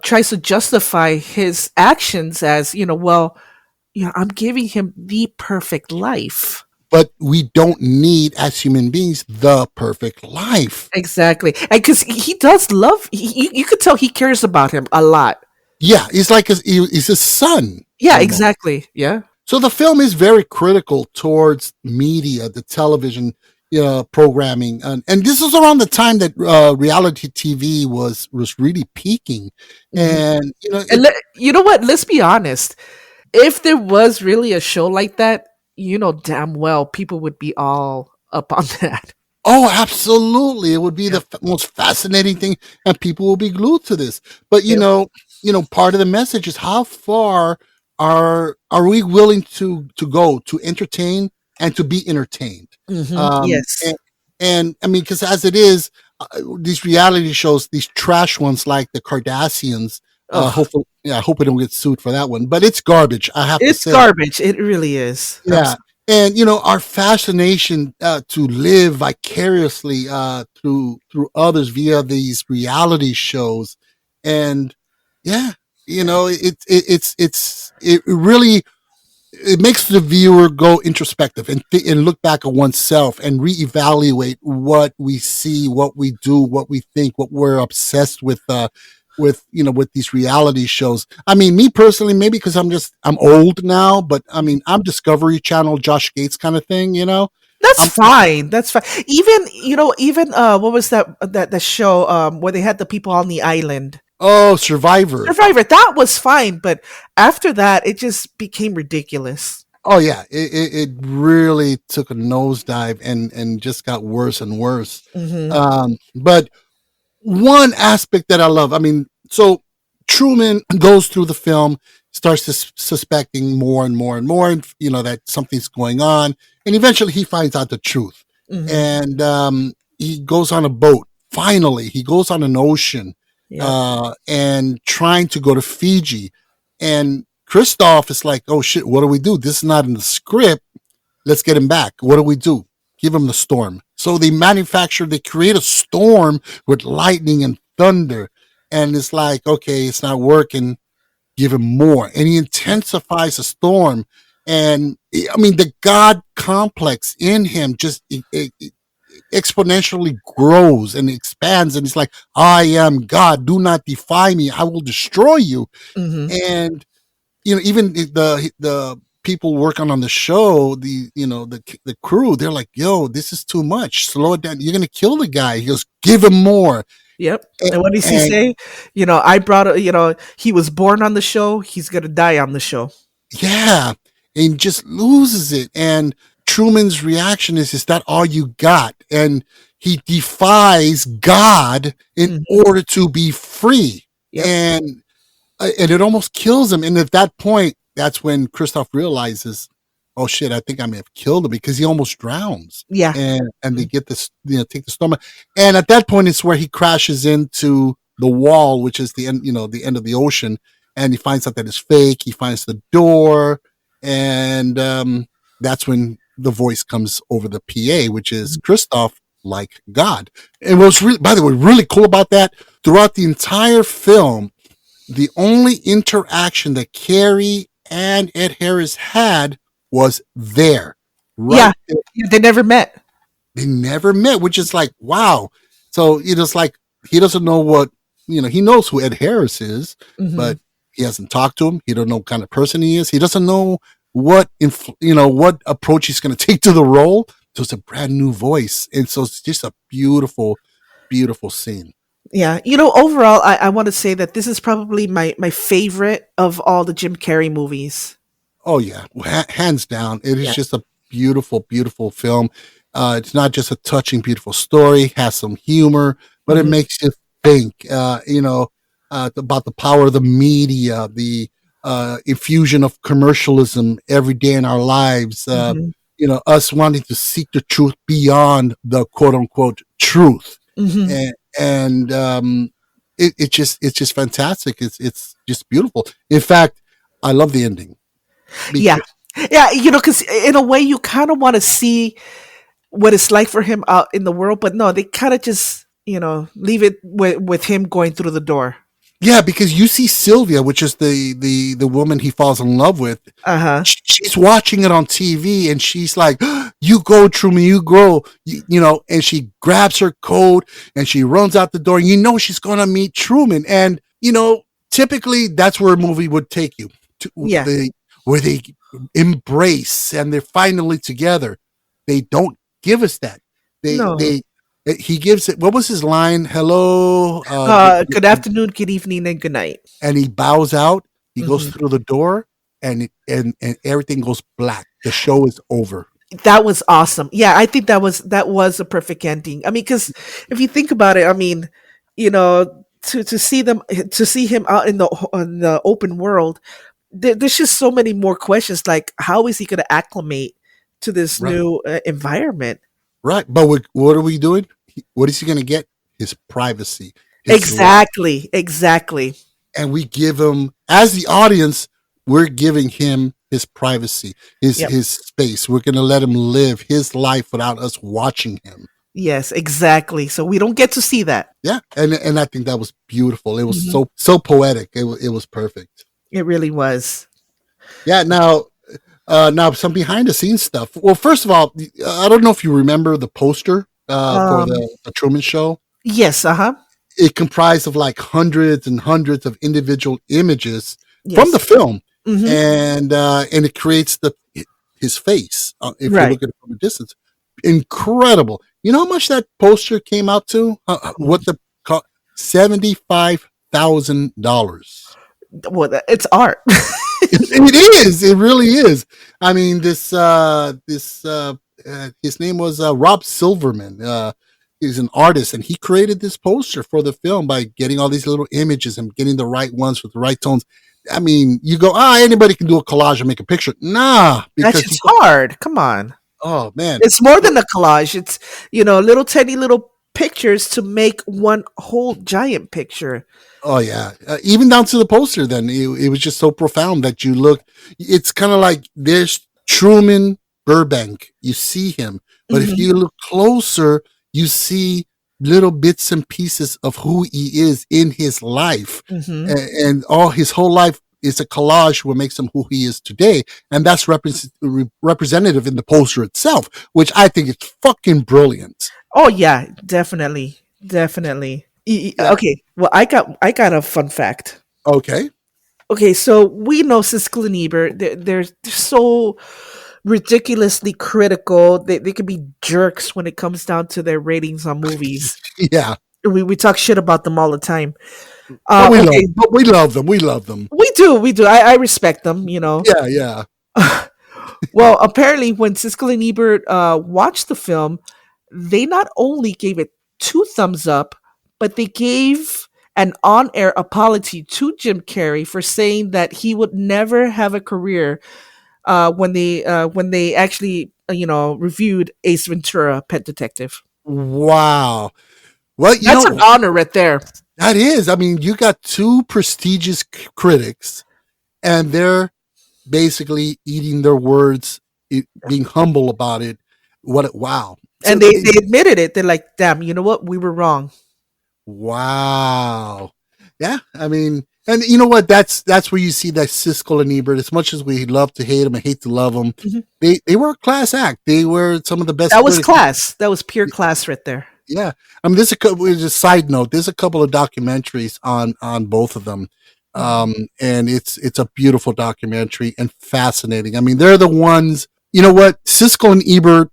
tries to justify his actions as, I'm giving him the perfect life. But we don't need, as human beings, the perfect life. Exactly. And because he does love, you could tell he cares about him a lot. Yeah, he's like he's his son. Yeah, exactly. Yeah. So the film is very critical towards media, the television programming, and this is around the time that reality TV was really peaking. And you know what? Let's be honest. If there was really a show like that, damn well people would be all up on that. Oh, absolutely! It would be the most fascinating thing, and people will be glued to this. But part of the message is how far are we willing to go to entertain and to be entertained? Yes. And I mean, because as it is, these reality shows, these trash ones like the Kardashians, hopefully, I hope we don't get sued for that one, but it's garbage. I have to say. It's garbage. It really is. Yeah. And, our fascination to live vicariously through others via these reality shows. And it really, it makes the viewer go introspective and look back at oneself and reevaluate what we see, what we do, what we think, what we're obsessed with these reality shows. I mean, me personally, maybe because I'm old now, but I mean, I'm Discovery Channel, Josh Gates kind of thing, That's fine. That's fine. Even what was that show where they had the people on the island? Oh, Survivor. That was fine, but after that, it just became ridiculous. Oh yeah, it really took a nosedive and just got worse and worse. But one aspect that I love, I mean, so Truman goes through the film, starts suspecting more and more and more, and that something's going on, and eventually he finds out the truth. And he goes on a boat. Finally, he goes on an ocean. And trying to go to Fiji, and Christoph is like, oh shit, what do we do? This is not in the script. Let's get him back. What do we do? Give him the storm. So they create a storm with lightning and thunder, and it's like, okay, it's not working. Give him more, and he intensifies the storm. And I mean, the God complex in him just exponentially grows and expands, and it's like, I am God, do not defy me, I will destroy you. Mm-hmm. And even the people working on the show, the crew, they're like, yo, this is too much, slow it down, you're gonna kill the guy. He goes, give him more. Yep. And what does he say? He was born on the show, he's gonna die on the show. Yeah, and just loses it. And Truman's reaction is that all you got? And he defies God in order to be free. Yep. And it almost kills him. And at that point, that's when Christoph realizes, oh shit, I think I may have killed him, because he almost drowns. Yeah. And they get this, take the storm. And at that point, it's where he crashes into the wall, which is the end, the end of the ocean. And he finds out that it's fake. He finds the door. And that's when the voice comes over the PA, which is Christoph, like God. And what's really, by the way, really cool about that, throughout the entire film, the only interaction that Carey and Ed Harris had was there. Right? Yeah, they never met. They never met, which is like, wow. So it's like, he doesn't know what, he knows who Ed Harris is, but he hasn't talked to him. He don't know what kind of person he is. He doesn't know what what approach he's going to take to the role. So it's a brand new voice, and so it's just a beautiful, beautiful scene. Yeah, overall, I want to say that this is probably my favorite of all the Jim Carrey movies. Oh yeah, hands down. It is just a beautiful, beautiful film. It's not just a touching, beautiful story. It has some humor, but it makes you think. About the power of the media, the infusion of commercialism every day in our lives. Us wanting to seek the truth beyond the quote unquote truth. And it's just fantastic. It's just beautiful. In fact, I love the ending. Yeah, because in a way you kind of want to see what it's like for him out in the world, but no, they kind of just leave it with him going through the door. Yeah, because you see Sylvia, which is the woman he falls in love with. She's watching it on TV, and she's like, "You go, Truman, you go," and she grabs her coat and she runs out the door. She's going to meet Truman, and typically that's where a movie would take you to, where they embrace and they're finally together. They don't give us that. He gives it. What was his line? Hello. Good afternoon, good evening, and good night. And he bows out. He goes through the door, and everything goes black. The show is over. That was awesome. Yeah, I think that was a perfect ending. I mean, because if you think about it, I mean, to see him out in the open world, there's just so many more questions. Like, how is he going to acclimate to this new environment? Right. But what are we doing? What is he going to get? His privacy. Exactly. And we give him, as the audience, we're giving him his privacy, his space. We're going to let him live his life without us watching him. Yes, exactly. So we don't get to see that. Yeah. And I think that was beautiful. It was so poetic. It was perfect. It really was. Yeah. Now some behind the scenes stuff. Well, first of all, I don't know if you remember the poster for the Truman Show. Yes. It comprised of like hundreds and hundreds of individual images from the film, and it creates his face if you look at it from a distance. Incredible. You know how much that poster came out to? What the cost? $75,000. Well, it's art. It is. It really is. I mean, his name was Rob Silverman. He's an artist, and he created this poster for the film by getting all these little images and getting the right ones with the right tones. I mean, you go, anybody can do a collage and make a picture. Nah, because that's just hard. Come on. Oh man, it's more than a collage. It's little tiny little pictures to make one whole giant picture. Oh yeah, even down to the poster. Then it was just so profound that you look. It's kind of like there's Truman Burbank. You see him, but if you look closer, you see little bits and pieces of who he is in his life, and all his whole life is a collage what makes him who he is today, and that's representative in the poster itself, which I think is fucking brilliant. Oh yeah, definitely, definitely. Yeah. Okay, well, I got a fun fact. Okay. Okay, so we know Siskel and Ebert. They're so ridiculously critical. They can be jerks when it comes down to their ratings on movies. Yeah. We talk shit about them all the time. But Okay, we love them. We love them. we do. I respect them. Yeah, yeah. Well, apparently, when Siskel and Ebert watched the film, they not only gave it two thumbs up, but they gave an on-air apology to Jim Carrey for saying that he would never have a career when they actually reviewed Ace Ventura: Pet Detective. Wow. Well, That's an honor right there. that is. I mean, you got two prestigious critics, and they're basically eating their words, being humble about it. Wow. So, And they admitted it. They're like, damn, you know what? We were wrong. wow. Yeah. I mean, and you know what? That's where you see that Siskel and Ebert, as much as we love to hate them and hate to love them, Mhm. they were a class act. They were some of the best. That was critics. class. That was pure class right there. Yeah. I mean, there's a side note. There's a couple of documentaries on both of them. And it's a beautiful documentary and fascinating. I mean, they're the ones, you know what? Siskel and Ebert,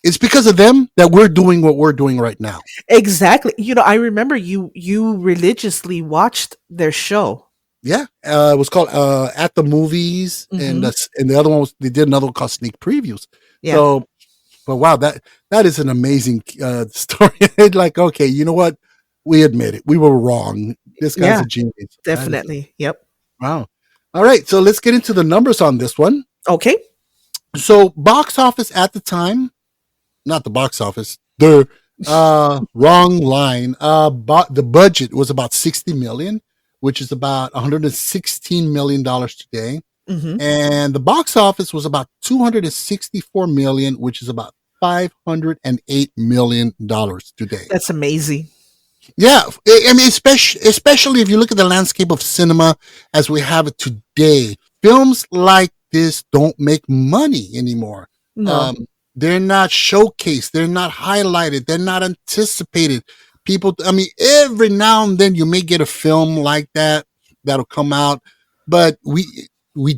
it's because of them that we're doing what we're doing right now. Exactly. I remember you religiously watched their show. Yeah. It was called At the Movies, and the other one was, they did another one called Sneak Previews. Yeah. So, but wow, that is an amazing story. Like, okay, you know what? We admit it. We were wrong. This guy's a genius. Definitely. Yep. Wow. All right. So let's get into the numbers on this one. Okay. So box office at the time, not the box office, the wrong line. The budget was about 60 million, which is about $116 million today. And the box office was about 264 million, which is about $508 million today. That's amazing. Yeah, I mean, especially if you look at the landscape of cinema as we have it today, films like this don't make money anymore. No. They're not showcased. They're not highlighted. They're not anticipated. People, I mean, every now and then you may get a film like that'll come out, but we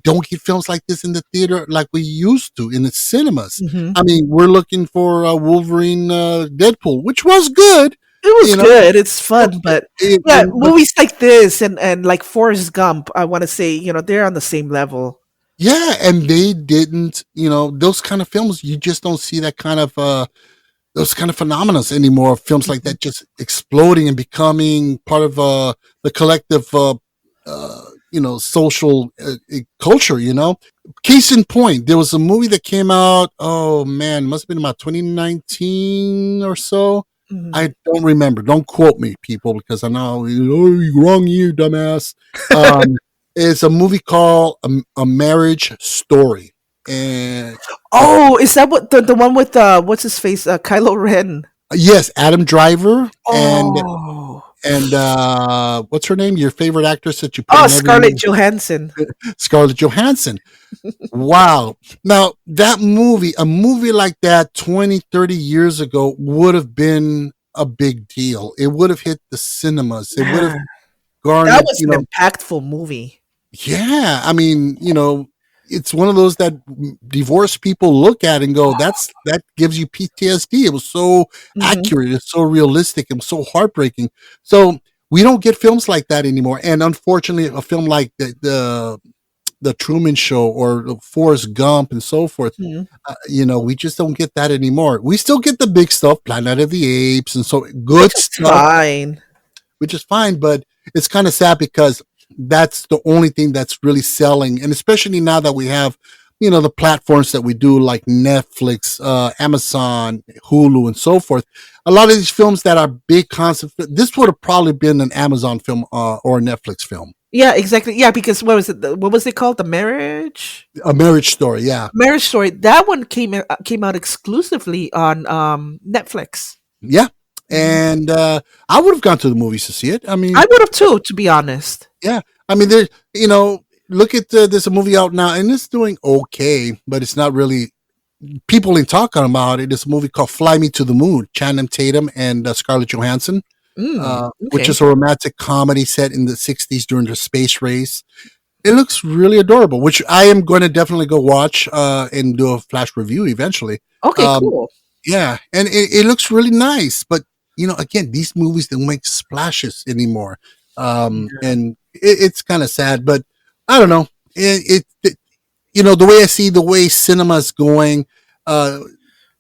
don't get films like this in the theater like we used to in the cinemas. I mean, we're looking for Wolverine, Deadpool, which was good. It was good. It's fun, but movies like this and like Forrest Gump, I want to say, they're on the same level. Yeah, and they didn't, those kind of films, you just don't see that kind of those kind of phenomena anymore. Films like that just exploding and becoming part of the collective social culture, Case in point, there was a movie that came out, oh man, must have been about 2019 or so. I don't remember. Don't quote me, people, because I know, wrong you, dumbass. It's a movie called A Marriage Story. And is that what the one with what's his face, Kylo Ren? Yes, Adam Driver and what's her name? Your favorite actress that you put in every Scarlett movie? Johansson. Scarlett Johansson. Wow. Now, a movie like that 20, 30 years ago would have been a big deal. It would have hit the cinemas. It would have garnered. That was an impactful movie. Yeah. I mean, it's one of those that divorced people look at and go, that gives you PTSD. It was so accurate. It's so realistic. It was so heartbreaking. So we don't get films like that anymore. And unfortunately, a film like the Truman Show or Forrest Gump and so forth, we just don't get that anymore. We still get the big stuff, Planet of the Apes, and so good stuff. Fine. Which is fine, but it's kind of sad because that's the only thing that's really selling. And especially now that we have, the platforms that we do like Netflix, Amazon, Hulu, and so forth. A lot of these films that are big concept, this would have probably been an Amazon film or a Netflix film. Yeah, exactly. Yeah, because what was it called? A Marriage Story. Yeah. Marriage Story. That one came out exclusively on Netflix. Yeah. And I would have gone to the movies to see it. I mean, I would have too, to be honest. Yeah. I mean, look at there's a movie out now and it's doing okay, but it's not really people ain't talking about it. It's a movie called Fly Me to the Moon, Channing Tatum and Scarlett Johansson, which is a romantic comedy set in the 60s during the space race. It looks really adorable, which I am going to definitely go watch and do a flash review eventually. Okay, cool. Yeah, and it looks really nice. But, again, these movies don't make splashes anymore. And it's kind of sad, but I don't know. The way I see the way cinema is going,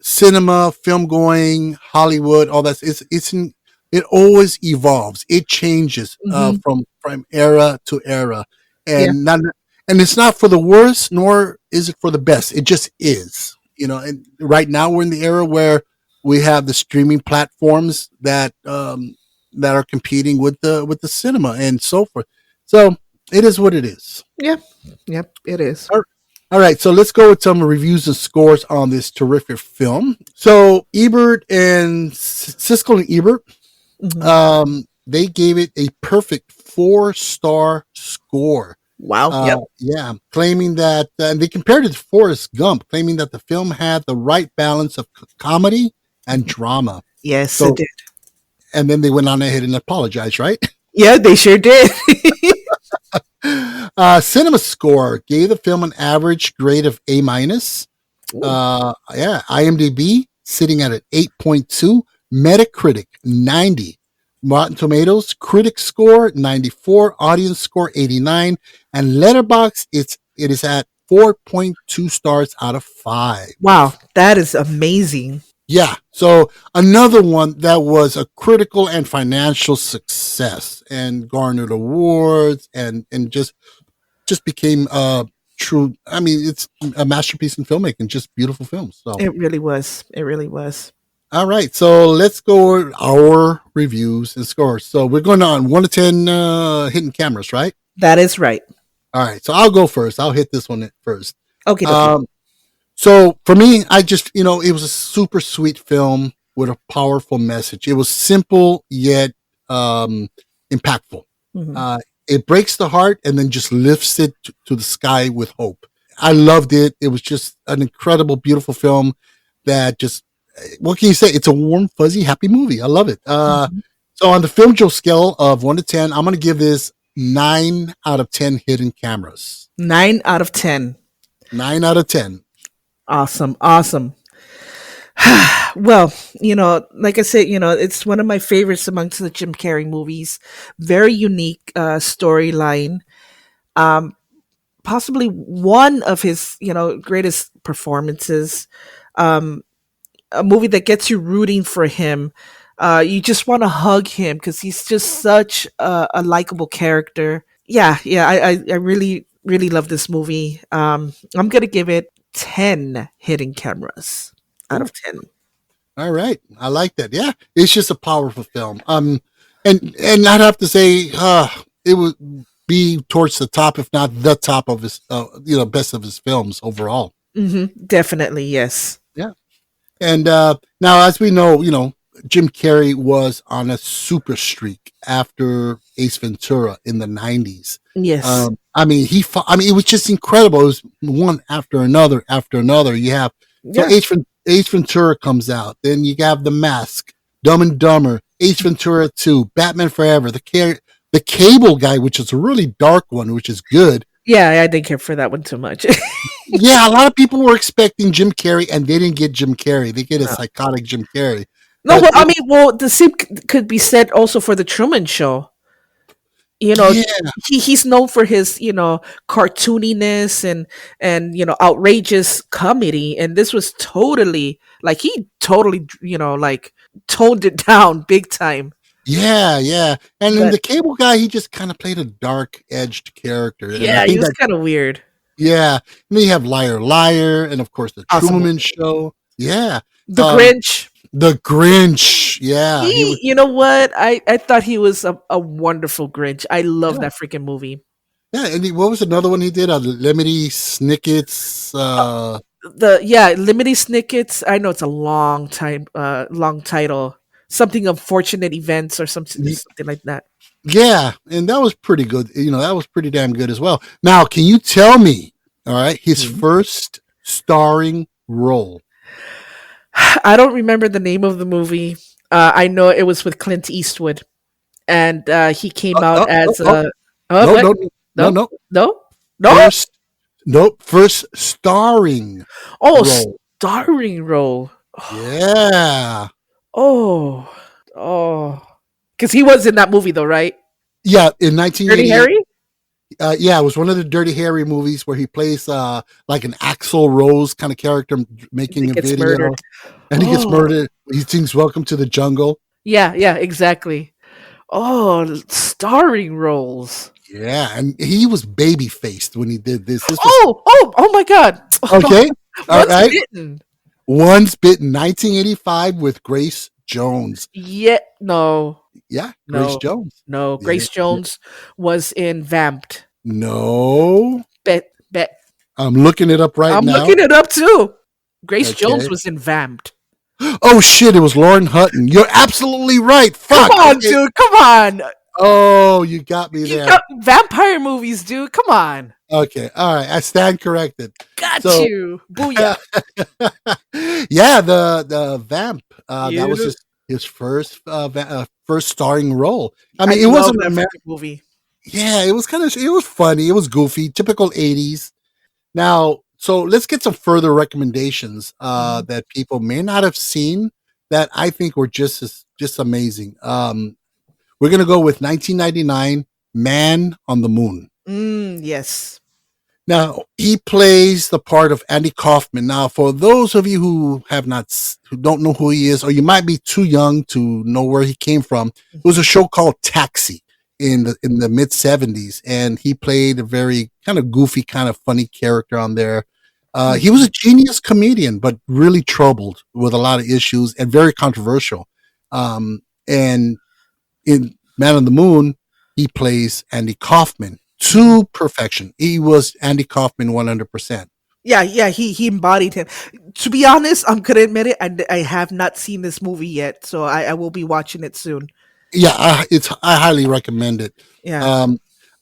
cinema, film going, Hollywood, all that, it always evolves. It changes from era to era. And and it's not for the worst, nor is it for the best. It just is, and right now we're in the era where we have the streaming platforms that are competing with the cinema and so forth. So it is what it is. Yeah. Yep, it is. All right. So let's go with some reviews and scores on this terrific film. So Ebert and Siskel and Ebert, they gave it a perfect 4-star score. Wow. Yeah. Claiming that, and they compared it to Forrest Gump, claiming that the film had the right balance of comedy and drama. Yes, it did. And then they went on ahead and apologized, right? Yeah, they sure did. Cinema Score gave the film an average grade of A-. IMDb sitting at an 8.2. Metacritic 90. Rotten Tomatoes critic score 94, audience score 89, and Letterboxd it is at 4.2 stars out of 5. Wow, that is amazing. Yeah, so another one that was a critical and financial success and garnered awards and just became true. I mean, it's a masterpiece in filmmaking, just beautiful films. So it really was. It really was. All right, so let's go over our reviews and scores. So we're going on 1 to 10 hidden cameras, right? That is right. All right, so I'll go first. I'll hit this one first. Okay. So for me, I just, it was a super sweet film with a powerful message. It was simple yet impactful. It breaks the heart and then just lifts it to the sky with hope. I loved it. It was just an incredible, beautiful film that just, what can you say? It's a warm, fuzzy, happy movie. I love it. So on the Filmjoe scale of 1 to 10, I'm going to give this 9 out of 10 hidden cameras. 9 out of 10. 9 out of 10. Awesome. Well, like I said, it's one of my favorites amongst the Jim Carrey movies. Very unique storyline. Possibly one of his, greatest performances. A movie that gets you rooting for him. You just want to hug him because he's just such a likable character. Yeah. I really, really love this movie. I'm gonna give it 10 hidden cameras out of 10. All right, I like that. Yeah, it's just a powerful film. And I'd have to say, it would be towards the top, if not the top of his, best of his films overall. Definitely, yes. Yeah. And now, as we know, Jim Carrey was on a super streak after Ace Ventura in the 90s. Yes. It was just incredible. It was one after another. You have Ace Ventura comes out. Then you have The Mask, Dumb and Dumber, Ace Ventura 2, Batman Forever, the Cable Guy, which is a really dark one, which is good. Yeah, I didn't care for that one too much. Yeah, a lot of people were expecting Jim Carrey, and they didn't get Jim Carrey. They get a psychotic Jim Carrey. No, the same could be said also for the Truman Show. He's known for his, cartooniness and outrageous comedy, and this was totally toned it down big time. Yeah. And then the Cable Guy, he just kind of played a dark-edged character. Yeah, he was kind of weird. Yeah. And then you have Liar, Liar, and of course the Truman Show. Yeah. The Grinch. The Grinch. Yeah. You know what? I thought he was a wonderful Grinch. I love that freaking movie. Yeah. And what was another one he did? Lemony Snicket's. Lemony Snicket's. I know it's a long title. Something Unfortunate Events or something like that. Yeah. And that was pretty good. That was pretty damn good as well. Now, can you tell me, all right, his first starring role? I don't remember the name of the movie. I know it was with Clint Eastwood, and he came out as No, what? no, no, no. no. First, nope. First starring Oh, role. starring role. Yeah. Oh, oh, because he was in that movie though, right? Yeah, in Dirty 1988. Harry. Yeah, it was one of the Dirty Harry movies where he plays like an Axl Rose kind of character making a Gets video, murdered. and he gets Oh. murdered. He sings "Welcome to the Jungle." Yeah, exactly. Oh, starring roles. Yeah, and he was baby faced when he did this. This was Oh my God. okay. All Once right. Bitten. Once Bitten, 1985 with Grace Jones. Yeah, no. Yeah, Grace Jones. No, Yeah, Grace Jones was in Vamped. No. Bet. I'm looking it up right I'm now. looking it up too. Grace Okay. Jones was in Vamped. Oh shit! It was Lauren Hutton. You're absolutely right. Fuck. Come on, Okay. dude. Come on. Oh, you got me there. Vampire movies, dude. Come on. Okay. All right. I stand corrected. Got So- you. Booyah. Yeah, the Vamp. That You- was his first first starring role. I mean, it love wasn't that a fucking movie. Yeah, it was it was funny. It was goofy, typical 80s. Now, so let's get some further recommendations that people may not have seen that I think were just amazing. We're gonna go with 1999, Man on the Moon. Yes. Now, he plays the part of Andy Kaufman. Now, for those of you who who don't know who he is, or you might be too young to know where he came from, it was a show called Taxi in the mid 70s, and he played a very kind of goofy, kind of funny character on there. He was a genius comedian, but really troubled with a lot of issues and very controversial. And in Man on the Moon, he plays Andy Kaufman to perfection. He was Andy Kaufman 100%. Yeah, he embodied him. To be honest, I'm gonna admit it, I have not seen this movie yet, so I will be watching it soon. Yeah, I highly recommend it. Yeah.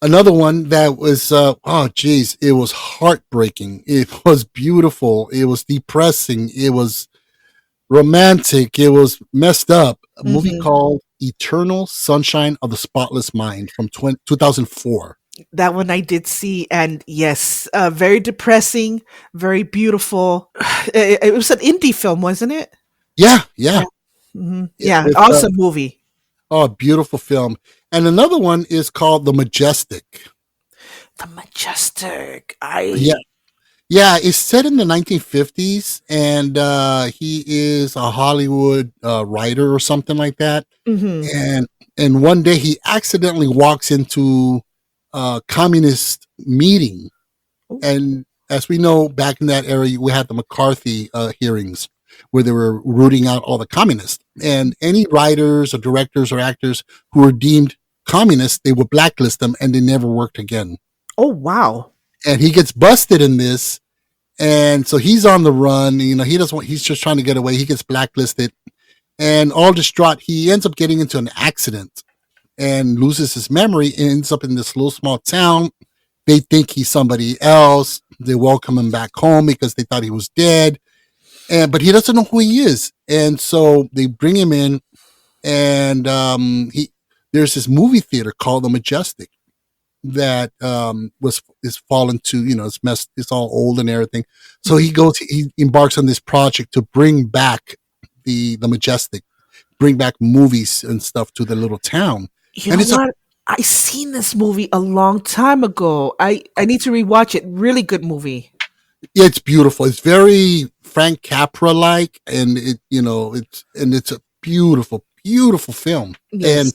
Another one that was it was heartbreaking. It was beautiful. It was depressing. It was romantic. It was messed up. A movie called Eternal Sunshine of the Spotless Mind from 2004. That one I did see, and yes, very depressing, very beautiful. It was an indie film, wasn't it? Yeah. Mm-hmm. Yeah, It's, awesome movie. Oh, beautiful film. And another one is called The Majestic. The Majestic. Yeah, it's set in the 1950s, and he is a Hollywood writer or something like that. Mm-hmm. And one day he accidentally walks into a communist meeting, and as we know, back in that era, we had the McCarthy hearings where they were rooting out all the communists, and any writers or directors or actors who were deemed communists, they would blacklist them, and they never worked again. Oh wow! And he gets busted in this. And so he's on the run, he's just trying to get away. He gets blacklisted, and all distraught, he ends up getting into an accident and loses his memory and ends up in this little small town. They think he's somebody else. They welcome him back home because they thought he was dead. But he doesn't know who he is. And so they bring him in, and there's this movie theater called The Majestic that is fallen to, it's all old and everything. So he embarks on this project to bring back the Majestic, bring back movies and stuff to the little town. You know what? I seen this movie a long time ago. I need to rewatch it. Really good movie. Yeah, it's beautiful. It's very Frank Capra like, and it's a beautiful, beautiful film. Yes. And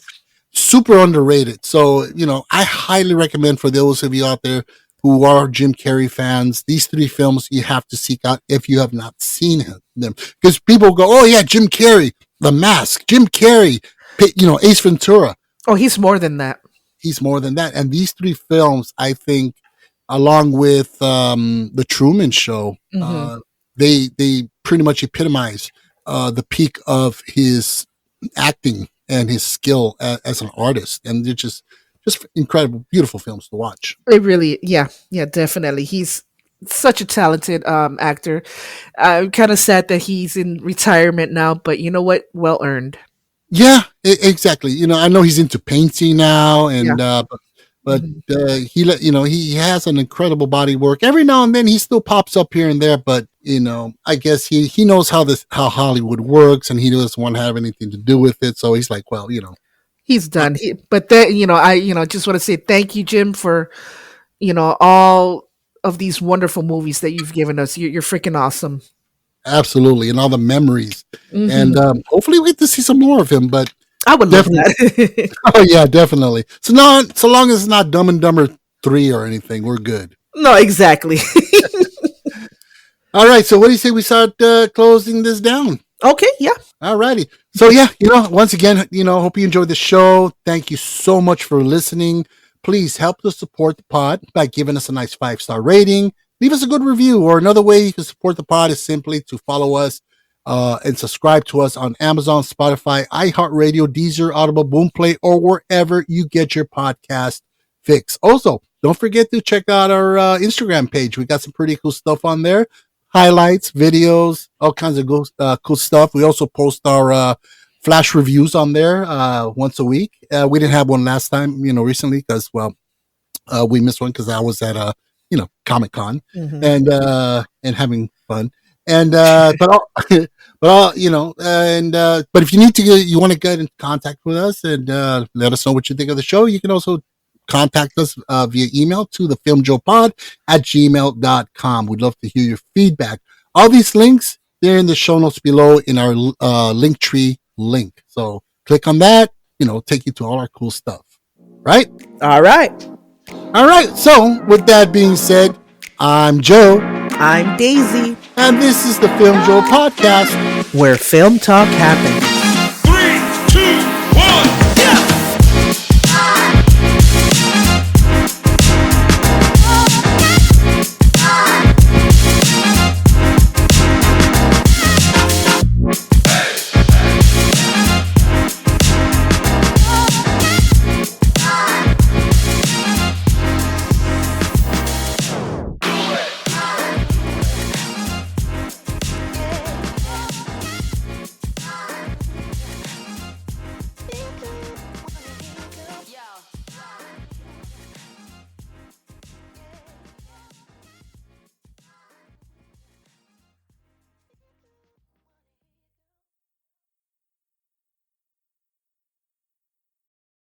super underrated. So, I highly recommend for those of you out there who are Jim Carrey fans, these three films you have to seek out if you have not seen them. Because people go, oh yeah, Jim Carrey, The Mask, Jim Carrey, Ace Ventura. Oh, he's more than that. He's more than that. And these three films, I think, along with The Truman Show, they pretty much epitomize the peak of his acting and his skill as an artist, and they're just incredible, beautiful films to watch. It really, yeah, definitely. Such a talented actor. I'm kind of sad that he's in retirement now, but you know what? Well earned. Yeah, exactly. I know he's into painting now, and Yeah. but he has an incredible body work. Every now and then he still pops up here and there, but I guess he knows how Hollywood works, and he doesn't want to have anything to do with it. So he's like, well, He's done. But that, I just want to say thank you, Jim, for all of these wonderful movies that you've given us. You're freaking awesome. absolutely, and all the memories, and Mhm. hopefully we get to see some more of him. But I would love definitely, that. oh yeah, definitely. So long as it's not Dumb and Dumber 3 or anything, we're good. No, exactly. All right. So what do you say we start closing this down? Okay, yeah. All righty. So yeah, once again, hope you enjoyed the show. Thank you so much for listening. Please help us support the pod by giving us a nice 5-star rating. Leave us a good review, or another way you can support the pod is simply to follow us and subscribe to us on Amazon, Spotify, iHeartRadio, Deezer, Audible, Boomplay, or wherever you get your podcast fix. Also, don't forget to check out our Instagram page. We got some pretty cool stuff on there. Highlights, videos, all kinds of cool stuff. We also post our flash reviews on there once a week. We didn't have one last time, recently, because we missed one because I was at Comic-Con and having fun. And but if you need to, you want to get in contact with us and let us know what you think of the show, you can also contact us via email to the filmjoepod@gmail.com. We'd love to hear your feedback. All these links, they're in the show notes below in our Linktree link. So click on that, take you to all our cool stuff. Right? All right. All right. So with that being said, I'm Joe. I'm Daisy. And this is the Filmjoe podcast, where film talk happens.